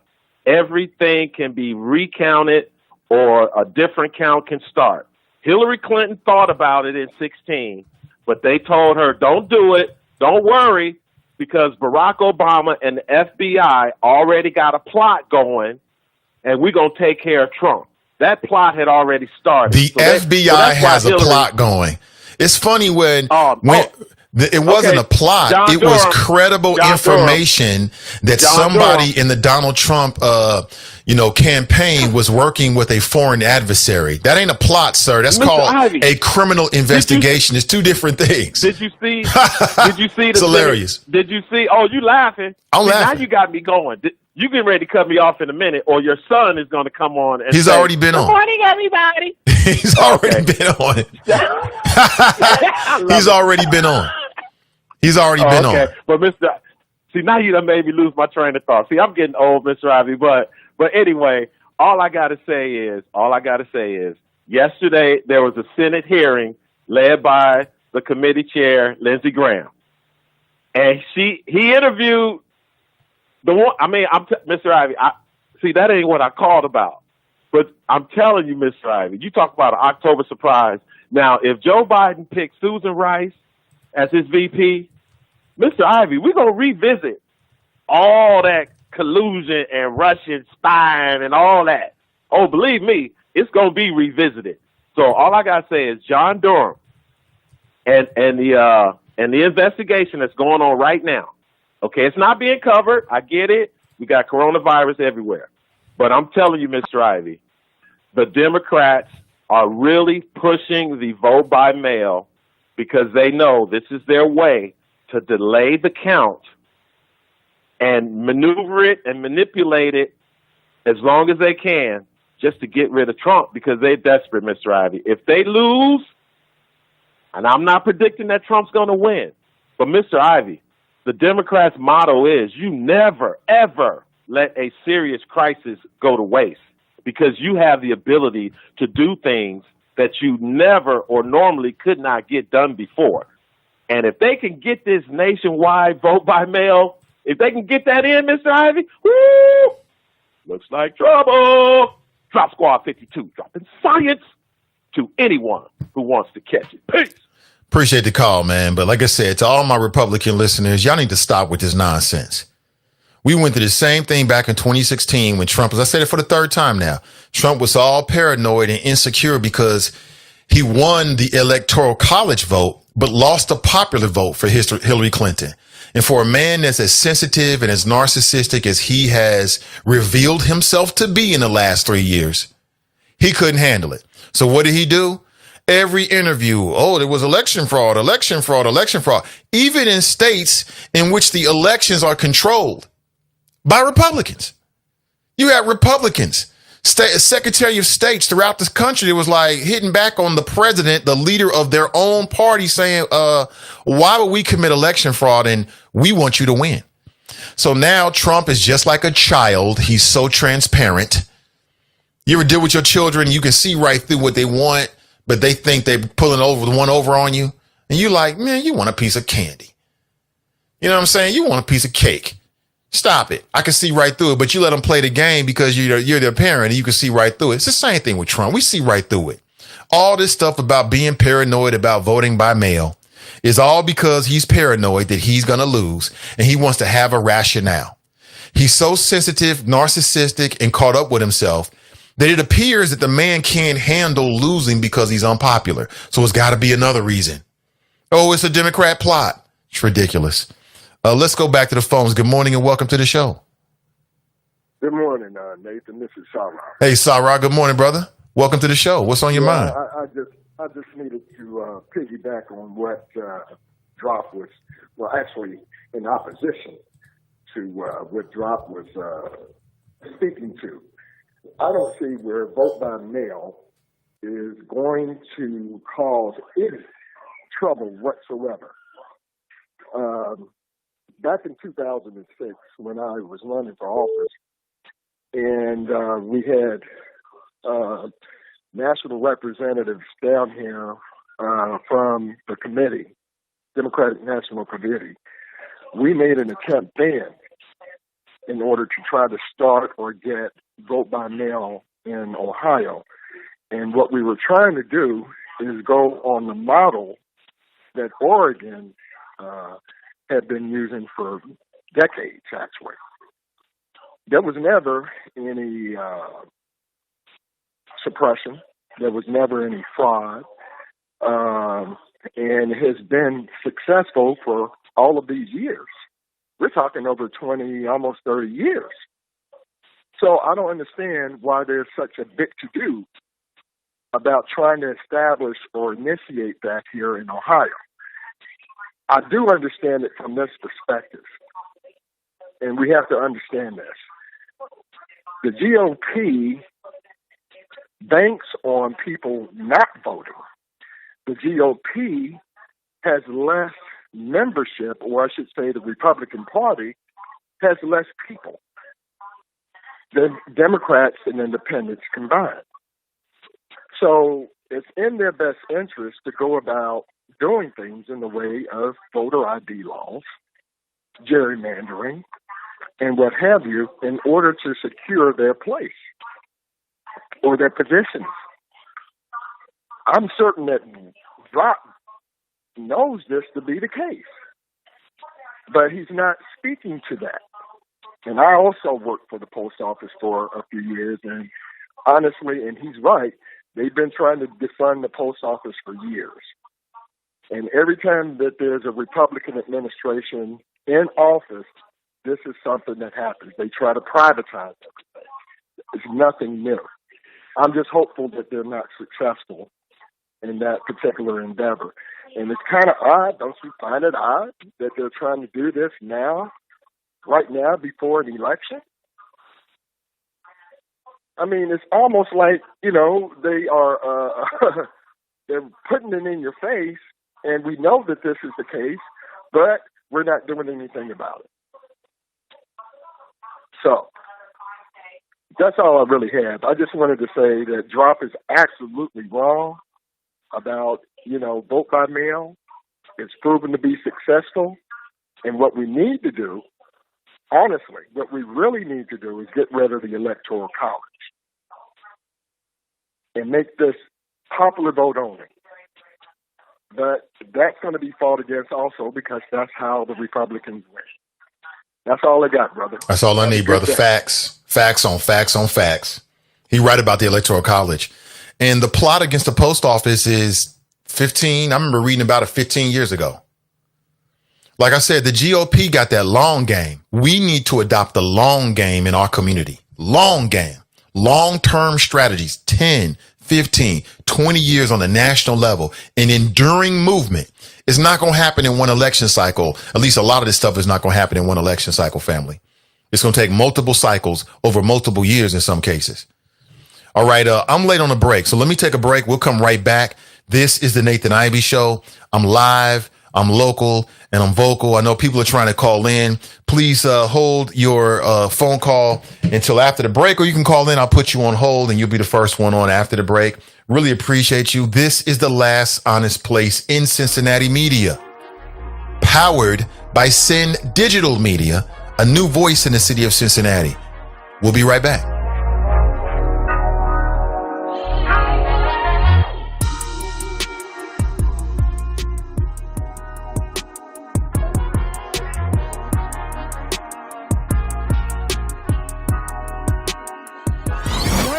everything can be recounted or a different count can start. Hillary Clinton thought about it in 2016, but they told her, don't do it, don't worry, because Barack Obama and the FBI already got a plot going, and we're going to take care of Trump. That plot had already started. The FBI has a plot going. It's funny when it wasn't a plot. John It was Durham. credible John information that John somebody Durham. in the Donald Trump, campaign was working with a foreign adversary. That ain't a plot, sir. That's Mr. called Ivey, a criminal investigation. It's two different things. Did you see? It's hilarious. Did you see? Oh, you laughing? I'm See, laughing. Now you got me going. You getting ready to cut me off in a minute, or your son is going to come on and He's say, already been Good on. morning, everybody. He's already been on. He's already been on. He's already been on. But see, now you done made me lose my train of thought. See, I'm getting old, Mr. Ivey, but anyway, all I got to say is, yesterday there was a Senate hearing led by the committee chair, Lindsey Graham, and he interviewed the one. I mean, Mr. Ivey. See, that ain't what I called about, but I'm telling you, Mr. Ivey, you talk about an October surprise. Now, if Joe Biden picks Susan Rice as his VP, Mr. Ivey, we're going to revisit all that collusion and Russian spying and all that. Oh, believe me, it's going to be revisited. So all I got to say is John Durham and the investigation that's going on right now. Okay, it's not being covered. I get it. We got coronavirus everywhere. But I'm telling you, Mr. Ivey, the Democrats are really pushing the vote by mail because they know this is their way to delay the count and maneuver it and manipulate it as long as they can just to get rid of Trump because they're desperate, Mr. Ivey. If they lose, and I'm not predicting that Trump's going to win, but Mr. Ivey, the Democrats' motto is you never, ever let a serious crisis go to waste because you have the ability to do things that you never or normally could not get done before. And if they can get this nationwide vote by mail, if they can get that in, Mr. Ivey, woo, looks like trouble. Drop Squad 52, dropping science to anyone who wants to catch it. Peace. Appreciate the call, man. But like I said, to all my Republican listeners, y'all need to stop with this nonsense. We went through the same thing back in 2016 when Trump, as I said it for the third time now, Trump was all paranoid and insecure because he won the electoral college vote, but lost the popular vote for Hillary Clinton. And for a man that's as sensitive and as narcissistic as he has revealed himself to be in the last 3 years, he couldn't handle it. So what did he do? Every interview, there was election fraud, election fraud, election fraud, even in states in which the elections are controlled by Republicans. You had Republicans, Secretary of States throughout this country that was like hitting back on the president, the leader of their own party, saying, why would we commit election fraud and we want you to win? So now Trump is just like a child. He's so transparent. You ever deal with your children? You can see right through what they want, but they think they're pulling one over on you. And you like, man, you want a piece of candy. You know what I'm saying? You want a piece of cake. Stop it. I can see right through it, but you let them play the game because you're their parent and you can see right through it. It's the same thing with Trump. We see right through it. All this stuff about being paranoid about voting by mail is all because he's paranoid that he's going to lose and he wants to have a rationale. He's so sensitive, narcissistic, and caught up with himself that it appears that the man can't handle losing because he's unpopular. So it's got to be another reason. Oh, it's a Democrat plot. It's ridiculous. Let's go back to the phones. Good morning and welcome to the show. Good morning, Nathan. This is Sarah. Hey, Sarah. Good morning, brother. Welcome to the show. What's on your mind? I just needed to piggyback on what Drop was, well, actually in opposition to what Drop was speaking to. I don't see where vote by mail is going to cause any trouble whatsoever. back in 2006, when I was running for office, and we had national representatives down here from the committee, Democratic National Committee, we made an attempt then in order to try to start or get vote by mail in Ohio. And what we were trying to do is go on the model that Oregon had been using for decades, actually. There was never any suppression. There was never any fraud. And has been successful for all of these years. We're talking over 20, almost 30 years. So I don't understand why there's such a big to-do about trying to establish or initiate that here in Ohio. I do understand it from this perspective, and we have to understand this. The GOP banks on people not voting. The GOP has less membership, or I should say the Republican Party has less people than Democrats and independents combined. So it's in their best interest to go about doing things in the way of voter ID laws, gerrymandering, and what have you, in order to secure their place or their positions. I'm certain that Drop knows this to be the case, but he's not speaking to that. And I also worked for the post office for a few years, and honestly, and he's right, they've been trying to defund the post office for years. And every time that there's a Republican administration in office, this is something that happens. They try to privatize everything. It's nothing new. I'm just hopeful that they're not successful in that particular endeavor. And it's kind of odd, don't you find it odd, that they're trying to do this now, right now, before an election? I mean, it's almost like, you know, they are they're putting it in your face, and we know that this is the case, but we're not doing anything about it. So that's all I really have. I just wanted to say that Drop is absolutely wrong about, you know, vote by mail. It's proven to be successful. And what we need to do, honestly, what we really need to do is get rid of the Electoral College and make this popular vote only. But that's going to be fought against also, because that's how the Republicans win. That's all I got, brother. That's all I need, brother. Facts. Facts on facts on facts. He right about the Electoral College. And the plot against the post office is 15. I remember reading about it 15 years ago. Like I said, the GOP got that long game. We need to adopt the long game in our community. Long game. Long-term strategies, 10, 15, 20 years on the national level. An enduring movement. It's not going to happen in one election cycle. At least a lot of this stuff is not going to happen in one election cycle, family. It's going to take multiple cycles over multiple years in some cases. All right, I'm late on a break, so let me take a break. We'll come right back. This is the Nathan Ivey Show. I'm live, I'm local, and I'm vocal. I know people are trying to call in. Please hold your phone call until after the break, or you can call in. I'll put you on hold, and you'll be the first one on after the break. Really appreciate you. This is the last honest place in Cincinnati media, powered by Sin Digital Media, a new voice in the city of Cincinnati. We'll be right back.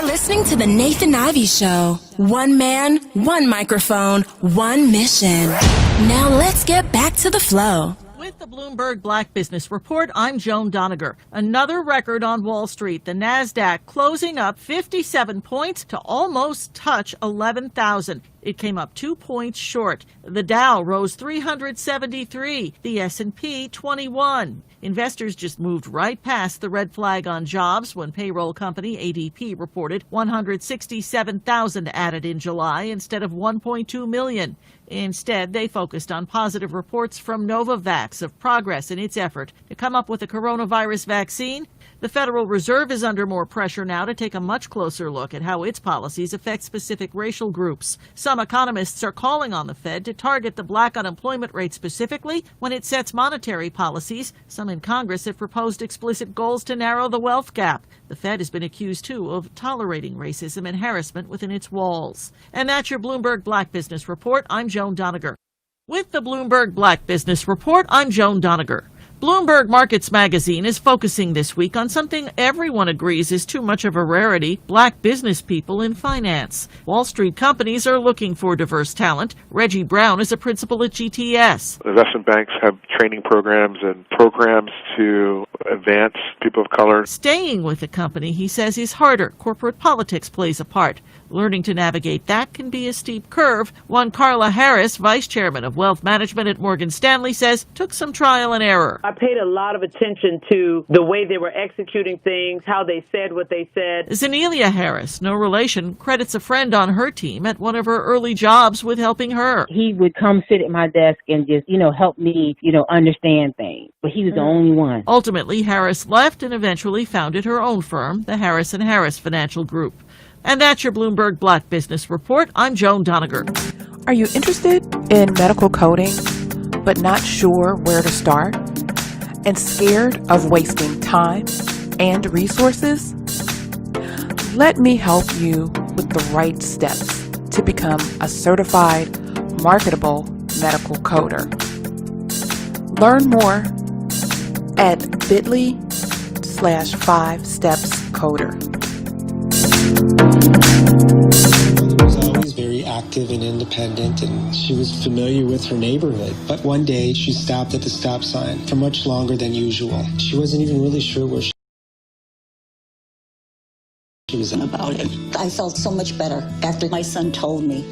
Listening to the Nathan Ivey Show. One man, one microphone, one mission. Now let's get back to the flow. With the Bloomberg Black Business Report, I'm Joan Doniger. Another record on Wall Street. The NASDAQ closing up 57 points to almost touch 11,000. It came up 2 points short. The Dow rose 373, the S&P 21. Investors just moved right past the red flag on jobs when payroll company ADP reported 167,000 added in July instead of 1.2 million. Instead, they focused on positive reports from Novavax of progress in its effort to come up with a coronavirus vaccine. The Federal Reserve is under more pressure now to take a much closer look at how its policies affect specific racial groups. Some economists are calling on the Fed to target the black unemployment rate specifically when it sets monetary policies. Some in Congress have proposed explicit goals to narrow the wealth gap. The Fed has been accused, too, of tolerating racism and harassment within its walls. And that's your Bloomberg Black Business Report. I'm Joan Doniger. With the Bloomberg Black Business Report, I'm Joan Doniger. Bloomberg Markets Magazine is focusing this week on something everyone agrees is too much of a rarity: black business people in finance. Wall Street companies are looking for diverse talent. Reggie Brown is a principal at GTS. Investment banks have training programs and programs to advance people of color. Staying with the company, he says, is harder. Corporate politics plays a part. Learning to navigate that can be a steep curve. One Carla Harris, vice chairman of wealth management at Morgan Stanley, says took some trial and error. I paid a lot of attention to the way they were executing things, how they said what they said. Zanelia Harris, no relation, credits a friend on her team at one of her early jobs with helping her. He would come sit at my desk and just, help me, understand things. But he was the only one. Ultimately, Harris left and eventually founded her own firm, the Harris & Harris Financial Group. And that's your Bloomberg Black Business Report. I'm Joan Doniger. Are you interested in medical coding, but not sure where to start? And scared of wasting time and resources? Let me help you with the right steps to become a certified, marketable medical coder. Learn more at bit.ly/5stepscoder. Was always very active and independent, and she was familiar with her neighborhood. But one day she stopped at the stop sign for much longer than usual. She wasn't even really sure where she was about it. I felt so much better after my son told me.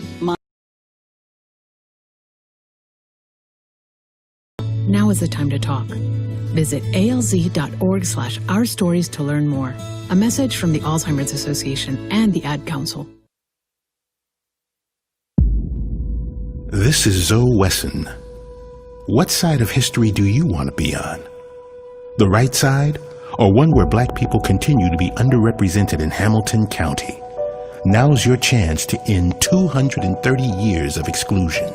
Now is the time to talk. Visit alz.org/ourstories to learn more. A message from the Alzheimer's Association and the Ad Council. This is Zoe Wesson. What side of history do you want to be on? The right side, or one where black people continue to be underrepresented in Hamilton County? Now's your chance to end 230 years of exclusion.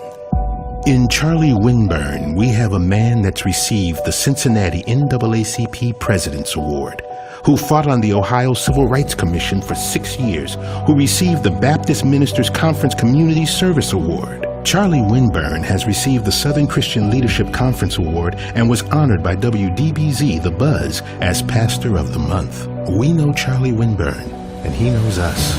In Charlie Winburn, we have a man that's received the Cincinnati NAACP President's Award, who fought on the Ohio Civil Rights Commission for 6 years, who received the Baptist Ministers Conference Community Service Award. Charlie Winburn has received the Southern Christian Leadership Conference Award and was honored by WDBZ The Buzz as Pastor of the Month. We know Charlie Winburn, and he knows us.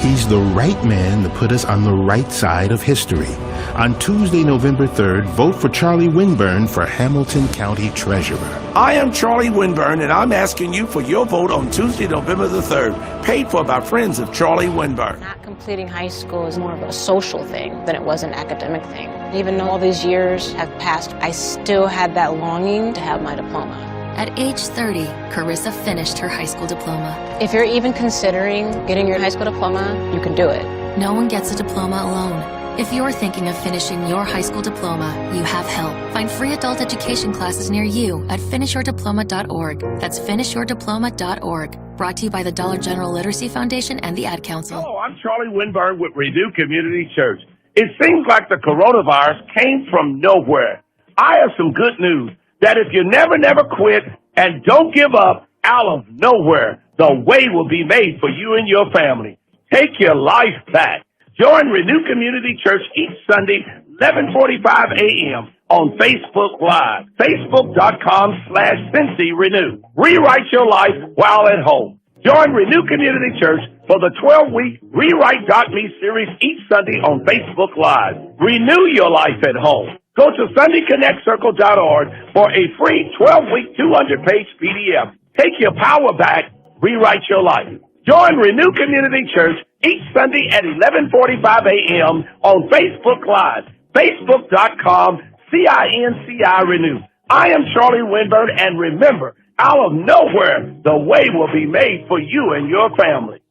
He's the right man to put us on the right side of history. On Tuesday, November 3rd, vote for Charlie Winburn for Hamilton County Treasurer. I am Charlie Winburn, and I'm asking you for your vote on Tuesday, November the 3rd, paid for by friends of Charlie Winburn. Not completing high school is more of a social thing than it was an academic thing. Even though all these years have passed, I still had that longing to have my diploma. At age 30, Carissa finished her high school diploma. If you're even considering getting your high school diploma, you can do it. No one gets a diploma alone. If you're thinking of finishing your high school diploma, you have help. Find free adult education classes near you at finishyourdiploma.org. That's finishyourdiploma.org. Brought to you by the Dollar General Literacy Foundation and the Ad Council. Hello, I'm Charlie Winburn with Renew Community Church. It seems like the coronavirus came from nowhere. I have some good news that if you never quit and don't give up, out of nowhere, the way will be made for you and your family. Take your life back. Join Renew Community Church each Sunday, 11:45 a.m. on Facebook Live, facebook.com/CincyRenew. Rewrite your life while at home. Join Renew Community Church for the 12-week Rewrite.me series each Sunday on Facebook Live. Renew your life at home. Go to SundayConnectCircle.org for a free 12-week, 200-page PDF. Take your power back. Rewrite your life. Join Renew Community Church each Sunday at 11:45 a.m. on Facebook Live, facebook.com/CINCI Renew. I am Charlie Winburn, and remember, out of nowhere, the way will be made for you and your family.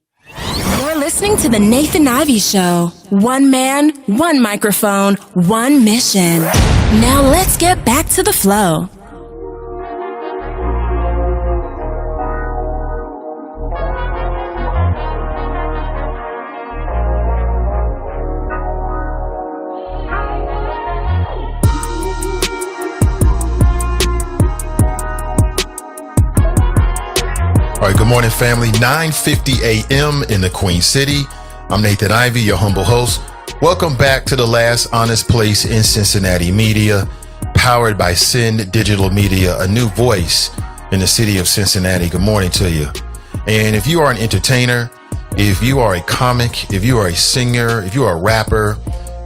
You're listening to The Nathan Ivey Show. One man, one microphone, one mission. Now let's get back to the flow. All right, good morning, family. 9:50 a.m. in the Queen City. I'm Nathan Ivey, your humble host. Welcome back to the last honest place in Cincinnati media, powered by Sin Digital Media, a new voice in the city of Cincinnati. Good morning to you. And if you are an entertainer, if you are a comic, if you are a singer, if you are a rapper,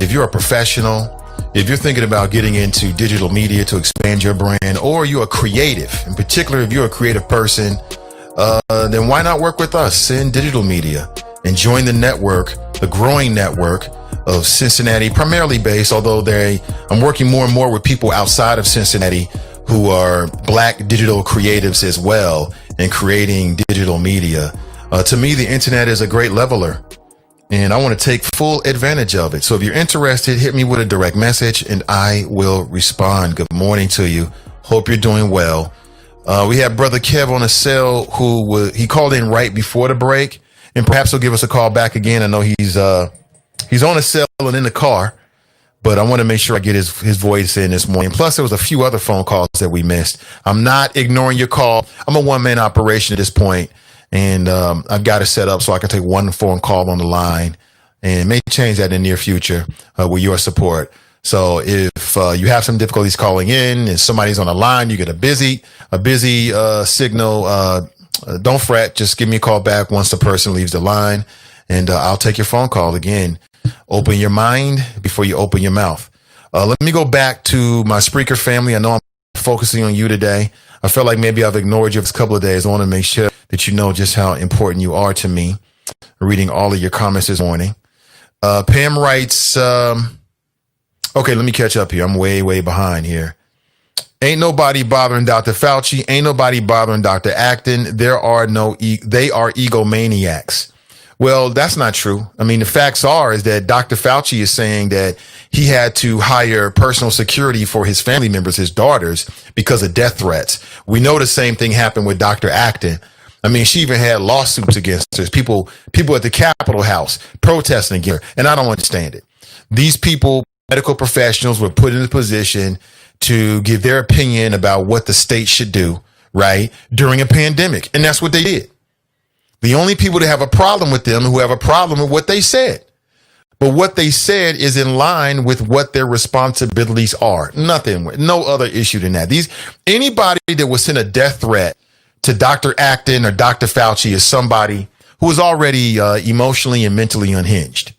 if you're a professional, if you're thinking about getting into digital media to expand your brand, or you're a creative, in particular, if you're a creative person, then why not work with us, Sin Digital Media, and join the network, the growing network of Cincinnati, primarily based, although I'm working more and more with people outside of Cincinnati who are Black digital creatives as well and creating digital media. To me, the internet is a great leveler, and I want to take full advantage of it. So if you're interested, hit me with a direct message and I will respond. Good morning to you. Hope you're doing well. We have Brother Kev on the cell he called in right before the break, and perhaps he'll give us a call back again. I know he's on the cell and in the car, but I want to make sure I get his voice in this morning. Plus, there was a few other phone calls that we missed. I'm not ignoring your call. I'm a one-man operation at this point, and I've got it set up so I can take one phone call on the line, and may change that in the near future with your support. So if you have some difficulties calling in and somebody's on the line, you get a busy signal, don't fret. Just give me a call back once the person leaves the line, and I'll take your phone call. Again, open your mind before you open your mouth. Let me go back to my Spreaker family. I know I'm focusing on you today. I felt like maybe I've ignored you for a couple of days. I want to make sure that you know just how important you are to me. Reading all of your comments this morning. Pam writes, okay, let me catch up here. I'm way behind here. Ain't nobody bothering Dr. Fauci. Ain't nobody bothering Dr. Acton. They are egomaniacs. Well, that's not true. I mean, the facts is that Dr. Fauci is saying that he had to hire personal security for his family members, his daughters, because of death threats. We know the same thing happened with Dr. Acton. I mean, she even had lawsuits against her. People at the Capitol House protesting against her, and I don't understand it. These people, medical professionals, were put in a position to give their opinion about what the state should do, right, during a pandemic. And that's what they did. The only people that have a problem with them who have a problem with what they said. But what they said is in line with what their responsibilities are. No other issue than that. Anybody that would send a death threat to Dr. Acton or Dr. Fauci is somebody who is already emotionally and mentally unhinged.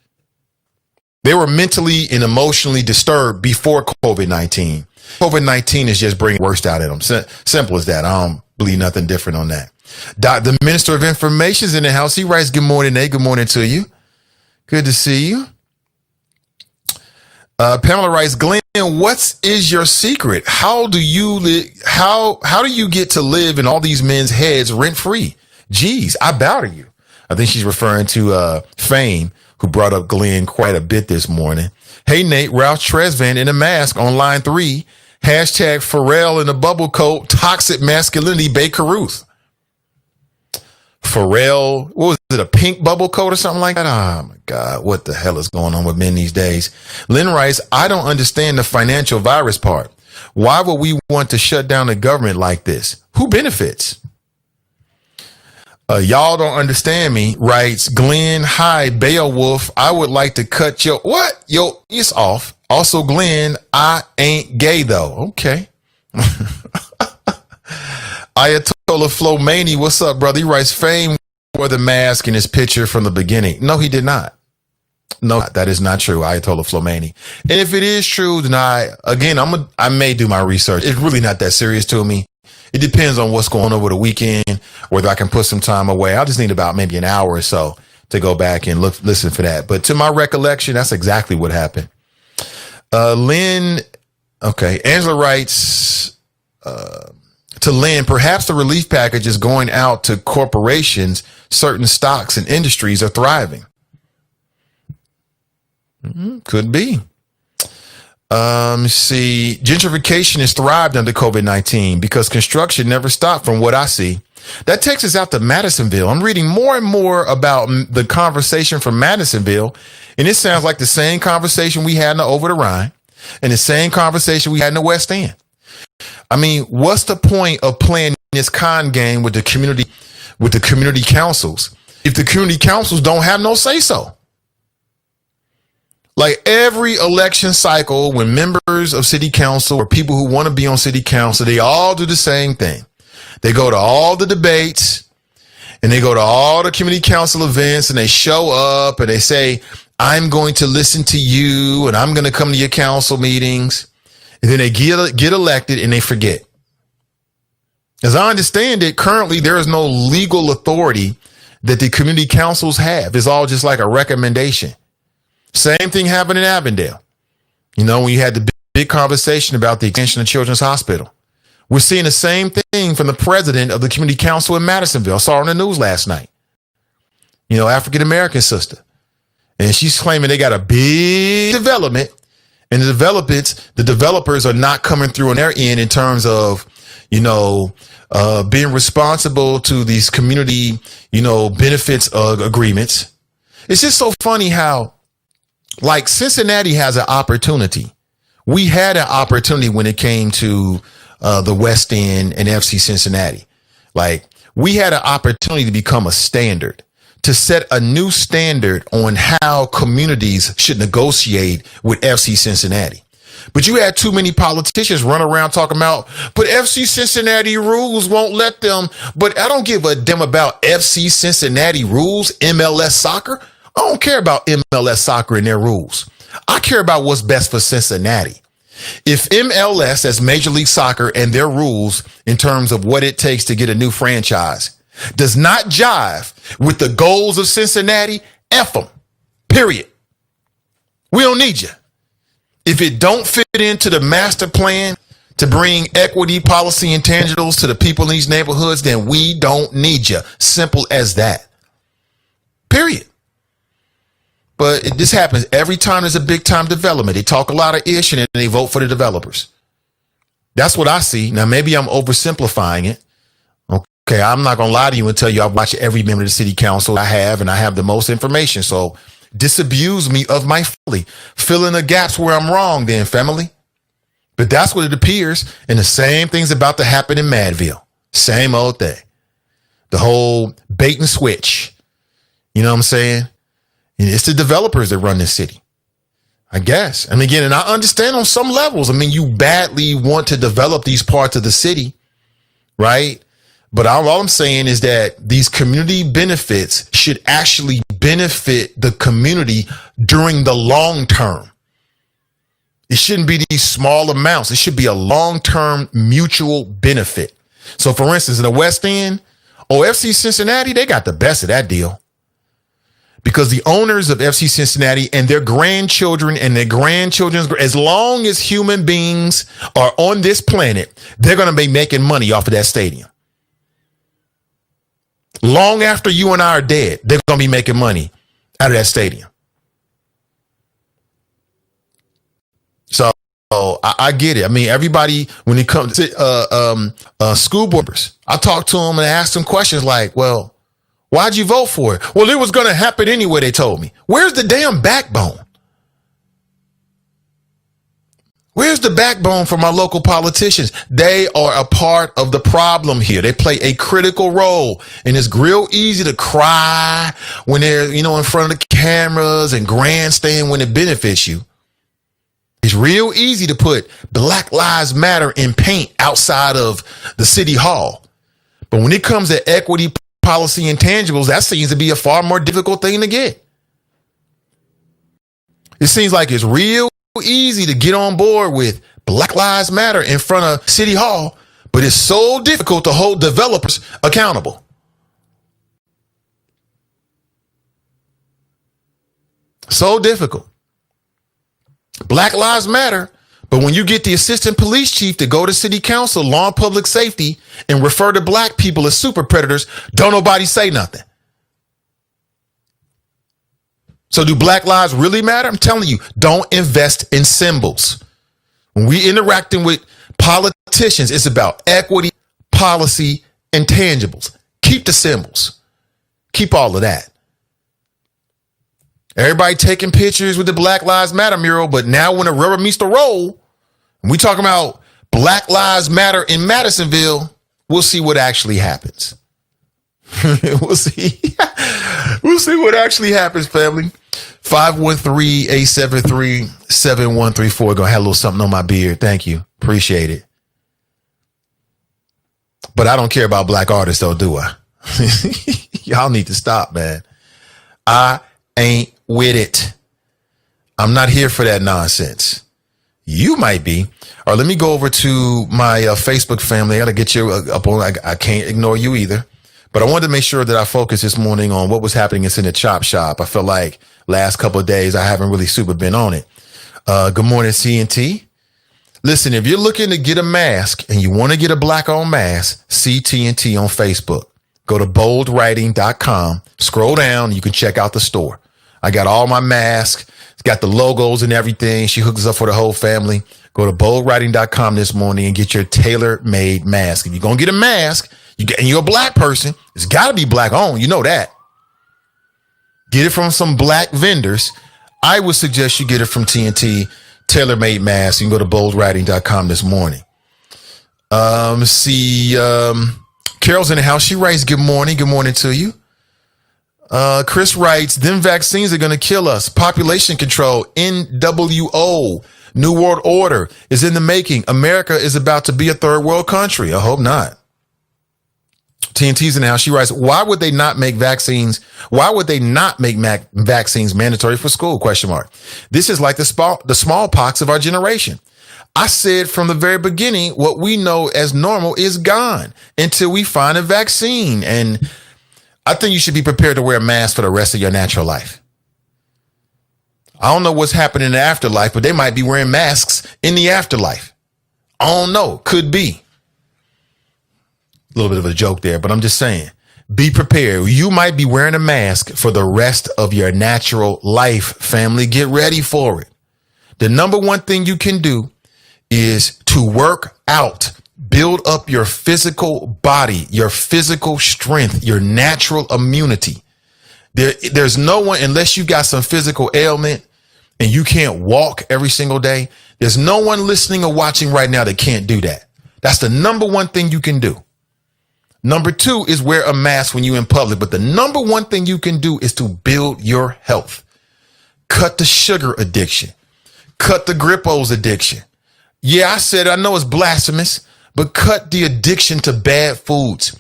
They were mentally and emotionally disturbed before COVID-19. COVID-19 is just bringing the worst out of them. Simple as that. I don't believe nothing different on that. The Minister of Information is in the house. He writes, good morning, Nate. Good morning to you. Good to see you. Pamela writes, Glenn, what is your secret? How do you get to live in all these men's heads rent free? Geez, I bow to you. I think she's referring to Fame, who brought up Glenn quite a bit this morning. Hey, Nate, Ralph Tresvant in a mask on line 3. Hashtag Pharrell in a bubble coat. Toxic masculinity, Babe Caruth. Pharrell, what was it, a pink bubble coat or something like that? Oh, my God, what the hell is going on with men these days? Lynn writes, I don't understand the financial virus part. Why would we want to shut down the government like this? Who benefits? Y'all don't understand me, writes Glenn. Hi, Beowulf. I would like to cut your what? Yo, it's off. Also, Glenn, I ain't gay though. Okay. Ayatollah Flo Maney, what's up, brother? He writes, Fame wore the mask in his picture from the beginning. No, he did not. No, that is not true, Ayatollah Flo Maney. And if it is true, then I may do my research. It's really not that serious to me. It depends on what's going on over the weekend, whether I can put some time away. I just need about maybe an hour or so to go back and listen for that. But to my recollection, that's exactly what happened. Angela writes to Lynn, perhaps the relief package is going out to corporations. Certain stocks and industries are thriving. Could be. See, gentrification has thrived under COVID-19 because construction never stopped from what I see. That takes us out to Madisonville. I'm reading more and more about the conversation from Madisonville, and it sounds like the same conversation we had in the Over the Rhine and the same conversation we had in the West End. I mean, what's the point of playing this con game with the community councils if the community councils don't have no say-so? Like every election cycle, when members of city council or people who want to be on city council, they all do the same thing. They go to all the debates and they go to all the community council events and they show up and they say, I'm going to listen to you and I'm going to come to your council meetings. And then they get elected and they forget. As I understand it, currently there is no legal authority that the community councils have. It's all just like a recommendation. Same thing happened in Avondale. You know, when you had the big conversation about the extension of Children's Hospital. We're seeing the same thing from the president of the community council in Madisonville. I saw her on the news last night. You know, African-American sister. And she's claiming they got a big development and the developers are not coming through on their end in terms of, you know, being responsible to these community, you know, benefits agreements. It's just so funny how, like, Cincinnati has an opportunity. We had an opportunity when it came to the West End and FC Cincinnati. Like, we had an opportunity to become a standard, to set a new standard on how communities should negotiate with FC Cincinnati. But you had too many politicians run around talking about, but FC Cincinnati rules won't let them. But I don't give a damn about FC Cincinnati rules, MLS soccer. I don't care about MLS soccer and their rules. I care about what's best for Cincinnati. If MLS, that's Major League Soccer, and their rules in terms of what it takes to get a new franchise does not jive with the goals of Cincinnati, F them. Period. We don't need you. If it don't fit into the master plan to bring equity, policy, and tangibles to the people in these neighborhoods, then we don't need you. Simple as that. Period. But this happens every time there's a big time development. They talk a lot of ish and then they vote for the developers. That's what I see. Now, maybe I'm oversimplifying it. Okay, I'm not going to lie to you and tell you I watch every member of the city council I have, and I have the most information. So disabuse me of my folly. Fill in the gaps where I'm wrong then, family. But that's what it appears. And the same thing's about to happen in Madville. Same old thing. The whole bait and switch. You know what I'm saying? And it's the developers that run this city, I guess. And again, and I understand on some levels. I mean, you badly want to develop these parts of the city, right? But all I'm saying is that these community benefits should actually benefit the community during the long term. It shouldn't be these small amounts. It should be a long-term mutual benefit. So, for instance, in the West End, FC Cincinnati, they got the best of that deal. Because the owners of FC Cincinnati and their grandchildren and their grandchildren's, as long as human beings are on this planet, they're going to be making money off of that stadium. Long after you and I are dead, they're going to be making money out of that stadium. So I get it. I mean, everybody, when it comes to school boarders, I talk to them and ask them questions like, well, why'd you vote for it? Well, it was going to happen anyway, they told me. Where's the damn backbone? Where's the backbone for my local politicians? They are a part of the problem here. They play a critical role. And it's real easy to cry when they're, in front of the cameras and grandstand when it benefits you. It's real easy to put Black Lives Matter in paint outside of the city hall. But when it comes to equity, policy, intangibles, that seems to be a far more difficult thing to get. It seems like it's real easy to get on board with Black Lives Matter in front of City Hall, but it's so difficult to hold developers accountable. So difficult. Black Lives Matter. But when you get the assistant police chief to go to city council, law and public safety, and refer to black people as super predators, don't nobody say nothing. So do black lives really matter? I'm telling you, don't invest in symbols. When we interacting with politicians, it's about equity, policy, and tangibles. Keep the symbols. Keep all of that. Everybody taking pictures with the Black Lives Matter mural, but now when the rubber meets the road, and we talking about Black Lives Matter in Madisonville, we'll see what actually happens. We'll see. We'll see what actually happens, family. 513-873-7134. Gonna have a little something on my beard. Thank you. Appreciate it. But I don't care about black artists, though, do I? Y'all need to stop, man. I ain't with it. I'm not here for that nonsense. You might be. All right, let me go over to my Facebook family. I got to get you up on. I can't ignore you either. But I wanted to make sure that I focused this morning on what was happening in the chop shop. I felt like last couple of days I haven't really super been on it. Good morning, CNT. Listen, if you're looking to get a mask and you want to get a black-owned mask, see TNT on Facebook. Go to boldwriting.com. Scroll down. You can check out the store. I got all my masks. It's got the logos and everything. She hooks us up for the whole family. Go to boldwriting.com this morning and get your tailor-made mask. If you're going to get a mask and you're a black person, it's got to be black-owned. You know that. Get it from some black vendors. I would suggest you get it from TNT, tailor-made mask. You can go to boldwriting.com this morning. Carol's in the house. She writes, good morning. Good morning to you. Chris writes, them vaccines are going to kill us. Population control, NWO, New World Order is in the making. America is about to be a third world country. I hope not. TNT's in the house. She writes, why would they not make vaccines? Why would they not make vaccines mandatory for school? Question mark. This is like the smallpox of our generation. I said from the very beginning, what we know as normal is gone until we find a vaccine. And I think you should be prepared to wear a mask for the rest of your natural life. I don't know what's happening in the afterlife, but they might be wearing masks in the afterlife. I don't know. Could be. A little bit of a joke there, but I'm just saying, be prepared. You might be wearing a mask for the rest of your natural life, family. Get ready for it. The number one thing you can do is to work out. Build up your physical body, your physical strength, your natural immunity. There's no one, unless you got some physical ailment and you can't walk every single day, there's no one listening or watching right now that can't do that. That's the number one thing you can do. Number two is wear a mask when you're in public. But the number one thing you can do is to build your health. Cut the sugar addiction. Cut the Grippos addiction. Yeah, I said, I know it's blasphemous, but cut the addiction to bad foods.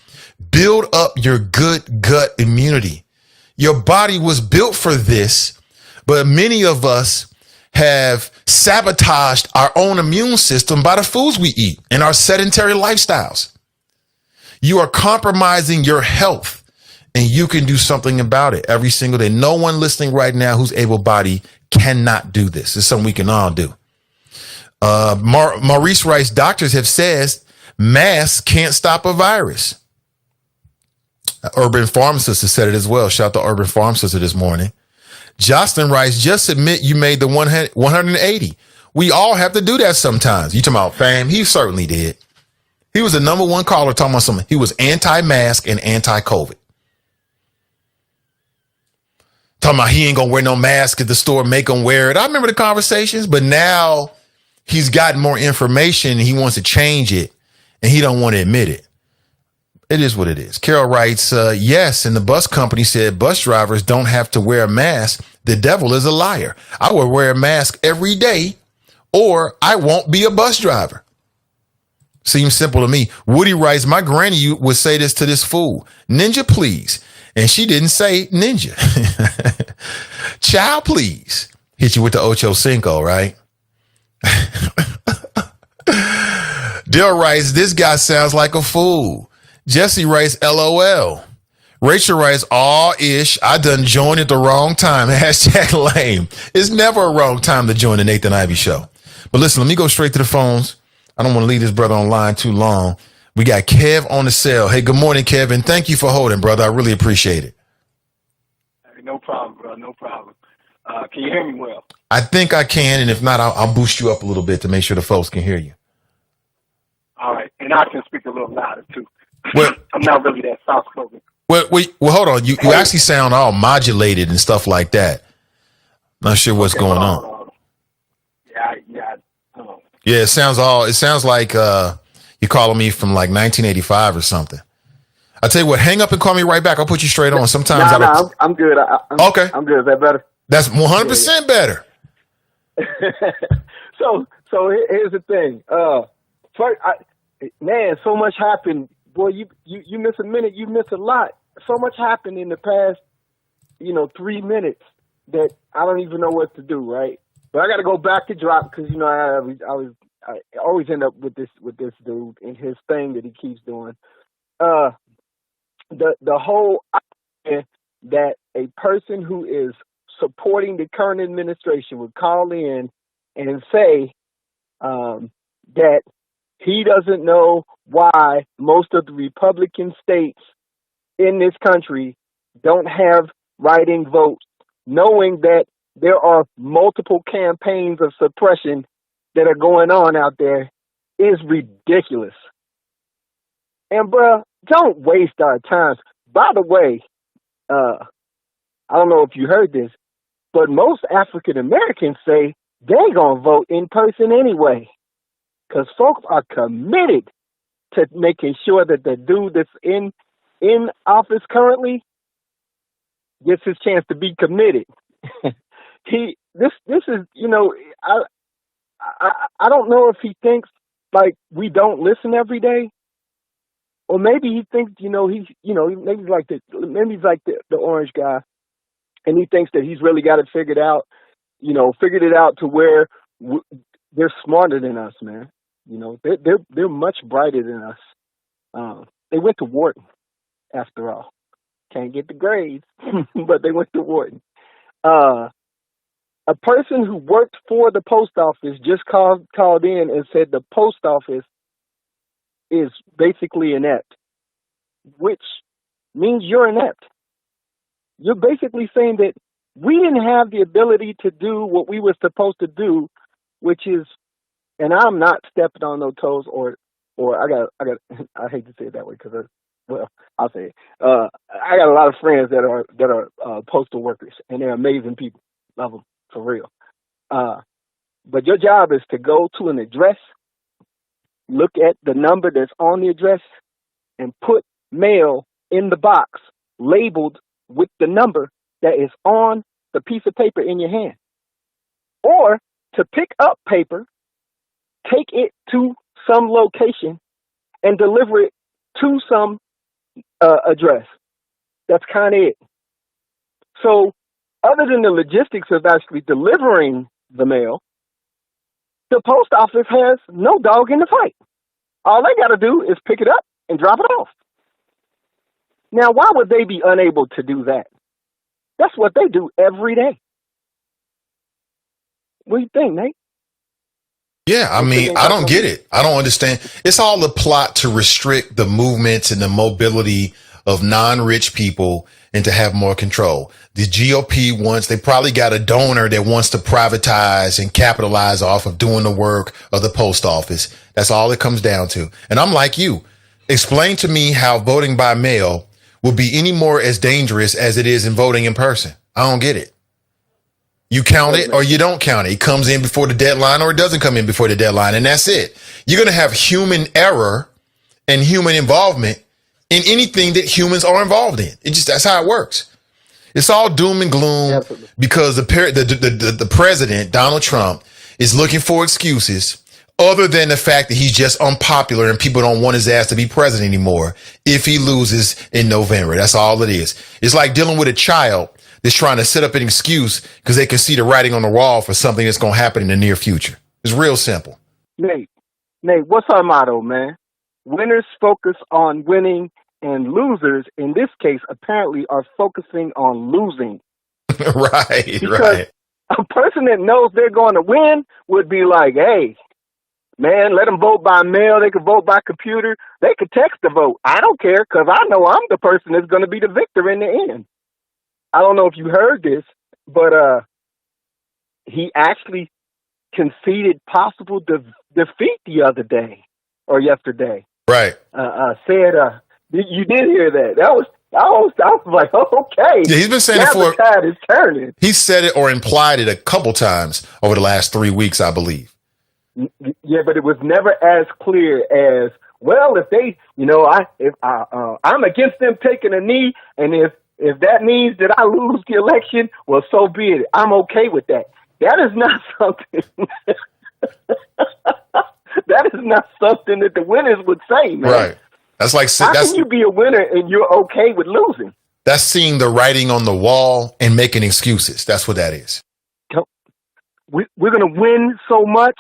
Build up your good gut immunity. Your body was built for this, but many of us have sabotaged our own immune system by the foods we eat and our sedentary lifestyles. You are compromising your health, and you can do something about it every single day. No one listening right now who's able-bodied cannot do this. It's something we can all do. Maurice writes, doctors have said masks can't stop a virus. Urban Pharmacist has said it as well. Shout out to Urban Pharmacist this morning. Justin writes, just admit you made the 180. We all have to do that sometimes. You talking about fam? He certainly did. He was the number one caller talking about something. He was anti-mask and anti-COVID. Talking about he ain't going to wear no mask at the store, make him wear it. I remember the conversations, but now he's gotten more information and he wants to change it and he don't want to admit it. It is what it is. Carol writes, yes, and the bus company said bus drivers don't have to wear a mask. The devil is a liar. I will wear a mask every day or I won't be a bus driver. Seems simple to me. Woody writes, my granny would say this to this fool, ninja, please. And she didn't say ninja. Child, please. Hit you with the Ocho Cinco, right? Dale writes, this guy sounds like a fool. Jesse writes, LOL. Rachel writes, ish. I done joined at the wrong time. Hashtag lame. It's never a wrong time to join the Nathan Ivey Show. But listen, let me go straight to the phones. I don't want to leave this brother on line too long. We got Kev on the cell. Hey, good morning, Kevin. Thank you for holding, brother. I really appreciate it. Hey, no problem, bro. No problem. Can you hear me well? I think I can, and if not, I'll boost you up a little bit to make sure the folks can hear you. All right, and I can speak a little louder too. Well, I'm not really that soft-spoken. Well, hold on. You actually sound all modulated and stuff like that. Not sure what's going on. Yeah, it sounds like you're calling me from like 1985 or something. I tell you what, hang up and call me right back. I'll put you straight on. Sometimes I'm good. Okay. I'm good. Is that better? That's 100% better. So here's the thing. First, man, so much happened. Boy, you miss a minute, you miss a lot. So much happened in the past, 3 minutes that I don't even know what to do, right? But I got to go back to drop because I always end up with this dude and his thing that he keeps doing. The whole idea that a person who is supporting the current administration would call in and say that he doesn't know why most of the Republican states in this country don't have write-in votes, knowing that there are multiple campaigns of suppression that are going on out there, is ridiculous. And, bruh, don't waste our time. By the way, I don't know if you heard this, but most African Americans say they're going to vote in person anyway. Because folks are committed to making sure that the dude that's in office currently gets his chance to be committed. This is, I don't know if he thinks like we don't listen every day, or maybe he thinks, maybe he's like the orange guy, and he thinks that he's really got it figured out, figured it out to where they're smarter than us, man. They're much brighter than us. They went to Wharton, after all. Can't get the grades, but they went to Wharton. A person who worked for the post office just called in and said the post office is basically inept, which means you're inept. You're basically saying that we didn't have the ability to do what we were supposed to do, which is, and I'm not stepping on no toes, or I hate to say it that way because, I'll say it. I got a lot of friends that are postal workers, and they're amazing people. Love them for real. But your job is to go to an address, look at the number that's on the address, and put mail in the box labeled with the number that is on the piece of paper in your hand. Or to pick up paper, take it to some location, and deliver it to some address. That's kind of it. So other than the logistics of actually delivering the mail, the post office has no dog in the fight. All they got to do is pick it up and drop it off. Now, why would they be unable to do that? That's what they do every day. What do you think, Nate? Yeah, I mean, I don't get it. I don't understand. It's all a plot to restrict the movements and the mobility of non-rich people and to have more control. The GOP wants, they probably got a donor that wants to privatize and capitalize off of doing the work of the post office. That's all it comes down to. And I'm like you. Explain to me how voting by mail will be any more as dangerous as it is in voting in person. I don't get it. You count it or you don't count it. It comes in before the deadline or it doesn't come in before the deadline. And that's it. You're going to have human error and human involvement in anything that humans are involved in. That's how it works. It's all doom and gloom because the president, Donald Trump, is looking for excuses other than the fact that he's just unpopular and people don't want his ass to be president anymore if he loses in November. That's all it is. It's like dealing with a child that's trying to set up an excuse because they can see the writing on the wall for something that's going to happen in the near future. It's real simple. Nate, what's our motto, man? Winners focus on winning And losers, in this case, apparently are focusing on losing. Right, Because right. a person that knows they're going to win would be like, hey, man, let them vote by mail. They could vote by computer. They could text the vote. I don't care because I know I'm the person that's going to be the victor in the end. I don't know if you heard this, but he actually conceded possible defeat the other day or yesterday. Right. Said, you did hear that. I was like, oh, okay. Yeah, he's been saying now it for. The tide is turning. He said it or implied it a couple times over the last 3 weeks, I believe. Yeah, but it was never as clear as, well, if they, I'm against them taking a knee, and if that means that I lose the election, well, so be it. I'm okay with that. That is not something. That is not something that the winners would say, man. Right. That's like how can you be a winner and you're okay with losing? That's seeing the writing on the wall and making excuses. That's what that is. We're going to win so much.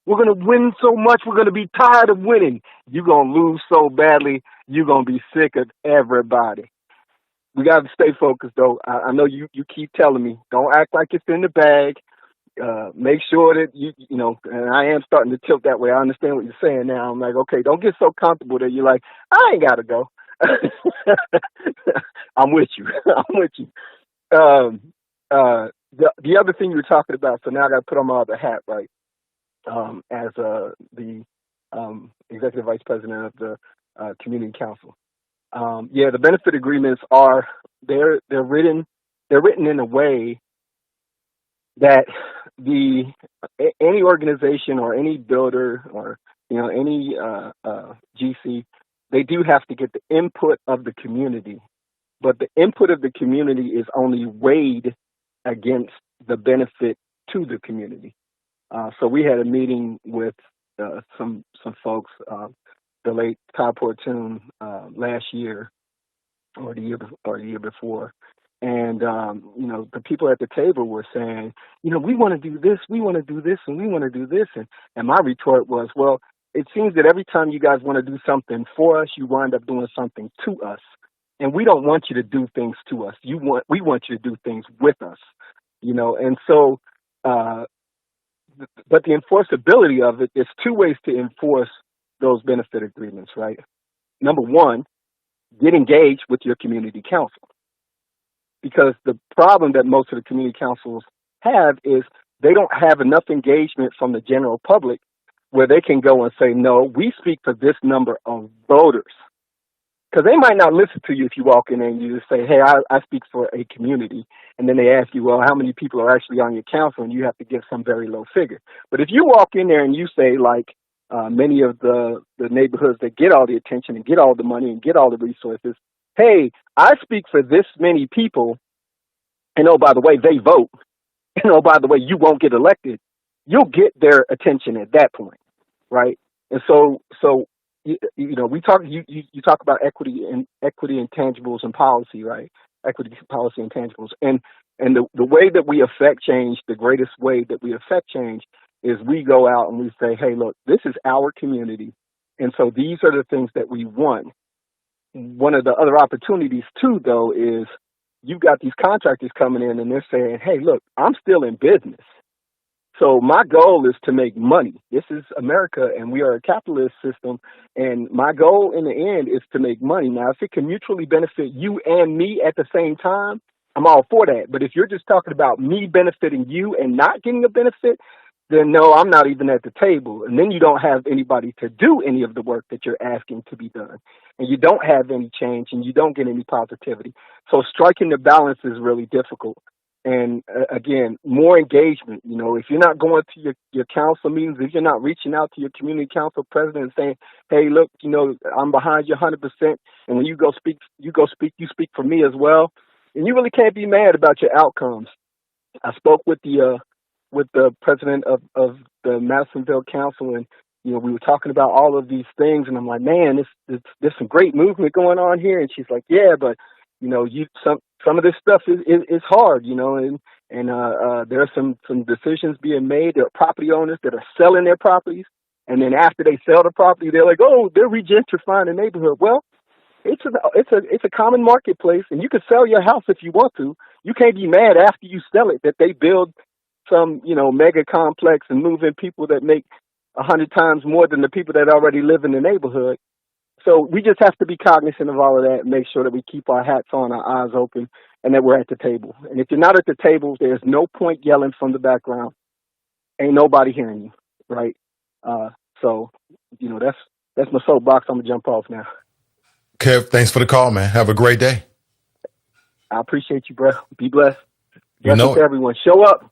We're going to win so much. We're going to be tired of winning. You're going to lose so badly. You're going to be sick of everybody. We got to stay focused, though. I know you keep telling me, don't act like it's in the bag. Make sure that and I am starting to tilt that way. I understand what you're saying now. I'm like, okay, don't get so comfortable that you're like, I ain't got to go. I'm with you. I'm with you. The other thing you were talking about, so now I got to put on my other hat, right? As the executive vice president of the community council. The benefit agreements they're written in a way that any organization or any builder or any GC, they do have to get the input of the community, but the input of the community is only weighed against the benefit to the community. So we had a meeting with some folks, the late Todd Portune last year or the year before. And, the people at the table were saying, we want to do this, we want to do this, and we want to do this. And my retort was, well, it seems that every time you guys want to do something for us, you wind up doing something to us. And we don't want you to do things to us. We want you to do things with us, And so, but the enforceability of it, there's two ways to enforce those benefit agreements, right? Number one, get engaged with your community council. Because the problem that most of the community councils have is they don't have enough engagement from the general public where they can go and say, no, we speak for this number of voters. Because they might not listen to you if you walk in there and you just say, hey, I speak for a community. And then they ask you, well, how many people are actually on your council? And you have to give some very low figure. But if you walk in there and you say, like many of the neighborhoods that get all the attention and get all the money and get all the resources, hey, I speak for this many people, and oh, by the way, they vote, and oh, by the way, you won't get elected, you'll get their attention at that point, right? And so we talk. You talk about equity and intangibles and policy, right? Equity, policy, and intangibles, and the way that we affect change, the greatest way that we affect change is we go out and we say, hey, look, this is our community, and so these are the things that we want. One of the other opportunities too, though, is you've got these contractors coming in and they're saying, hey, look, I'm still in business. So my goal is to make money. This is America, and we are a capitalist system, and my goal in the end is to make money. Now, if it can mutually benefit you and me at the same time, I'm all for that. But if you're just talking about me benefiting you and not getting a benefit, then no, I'm not even at the table. And then you don't have anybody to do any of the work that you're asking to be done. And you don't have any change, and you don't get any positivity. So striking the balance is really difficult. And again, more engagement. If you're not going to your council meetings, if you're not reaching out to your community council president and saying, hey, look, I'm behind you 100%. And when you speak for me as well. And you really can't be mad about your outcomes. I spoke with the president of the Madisonville Council, and we were talking about all of these things, and I'm like, man, there's some great movement going on here. And she's like, yeah, but some of this stuff is hard, and there are some decisions being made. There are property owners that are selling their properties, and then after they sell the property, they're like, oh, they're regentrifying the neighborhood. Well, it's a common marketplace, and you can sell your house if you want to. You can't be mad after you sell it that they build some, mega complex and move in people that make 100 times more than the people that already live in the neighborhood. So we just have to be cognizant of all of that and make sure that we keep our hats on, our eyes open, and that we're at the table. And if you're not at the table, there's no point yelling from the background. Ain't nobody hearing you, right? So, that's my soapbox. I'm going to jump off now. Kev, thanks for the call, man. Have a great day. I appreciate you, bro. Be blessed. You know to everyone. Show up.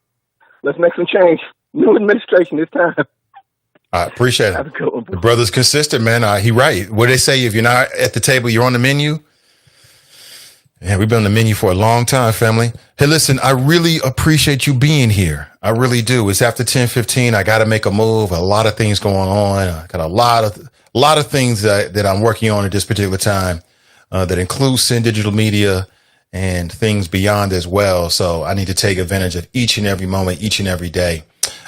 Let's make some change. New administration this time. I appreciate it. Have a good one, bro. The brother's consistent, man. He right. What they say, if you're not at the table, you're on the menu. Yeah, we've been on the menu for a long time, family. Hey, listen, I really appreciate you being here. I really do. It's after 10:15. I got to make a move. A lot of things going on. I got a lot of things that I'm working on at this particular time that includes Sin Digital Media and things beyond as well. So I need to take advantage of each and every moment, each and every day.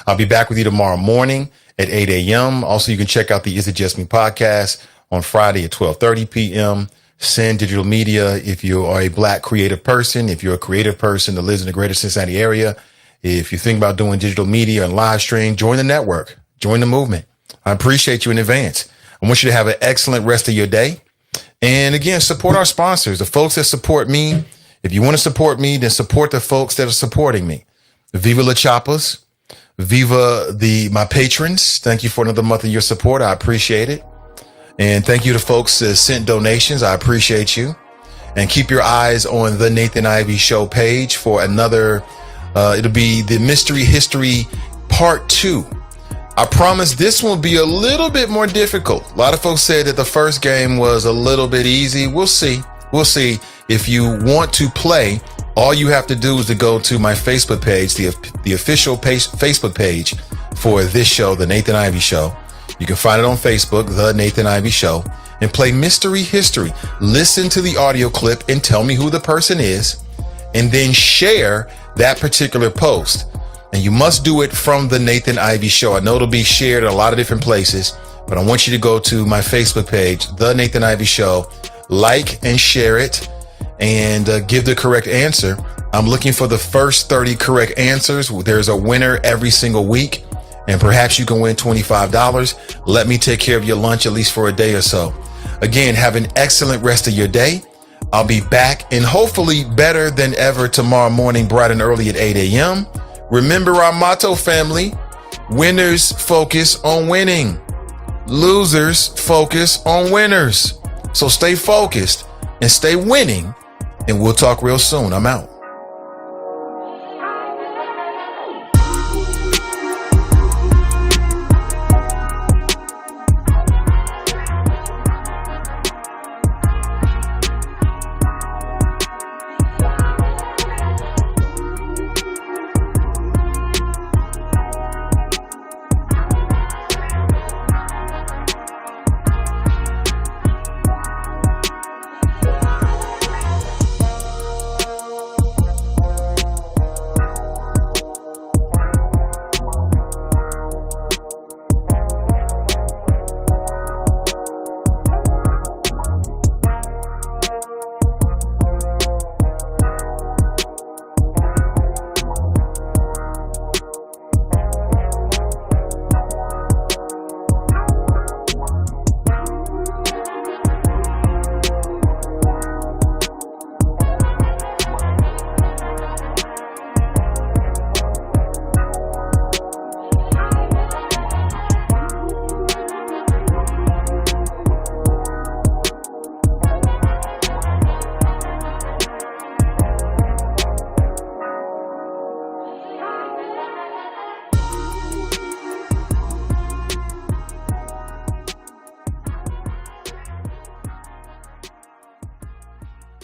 I'll be back with you tomorrow morning at 8 a.m. Also, you can check out the Is It Just Me podcast on Friday at 12:30 p.m. Sin Digital Media. If you are a Black creative person, if you're a creative person that lives in the greater Cincinnati area, if you think about doing digital media and live stream, join the network, join the movement. I appreciate you in advance. I want you to have an excellent rest of your day. And again, support our sponsors, the folks that support me. If you want to support me, then support the folks that are supporting me. Viva La Chapas. Viva my patrons. Thank you for another month of your support. I appreciate it. And thank you to folks that sent donations. I appreciate you. And keep your eyes on the Nathan Ivey Show page for another, it'll be the Mystery History Part 2. I promise this will be a little bit more difficult. A lot of folks said that the first game was a little bit easy. We'll see. We'll see. If you want to play, all you have to do is to go to my Facebook page, the official Facebook page for this show, The Nathan Ivey Show. You can find it on Facebook, The Nathan Ivey Show, and play Mystery History. Listen to the audio clip and tell me who the person is, and then share that particular post. And you must do it from The Nathan Ivey Show. I know it'll be shared at a lot of different places, but I want you to go to my Facebook page, The Nathan Ivey Show, like and share it, and give the correct answer. I'm looking for the first 30 correct answers. There's a winner every single week, and perhaps you can win $25. Let me take care of your lunch at least for a day or so. Again, have an excellent rest of your day. I'll be back and hopefully better than ever tomorrow morning, bright and early at 8 a.m. Remember our motto, family. Winners focus on winning. Losers focus on winners. So stay focused and stay winning, and we'll talk real soon. I'm out.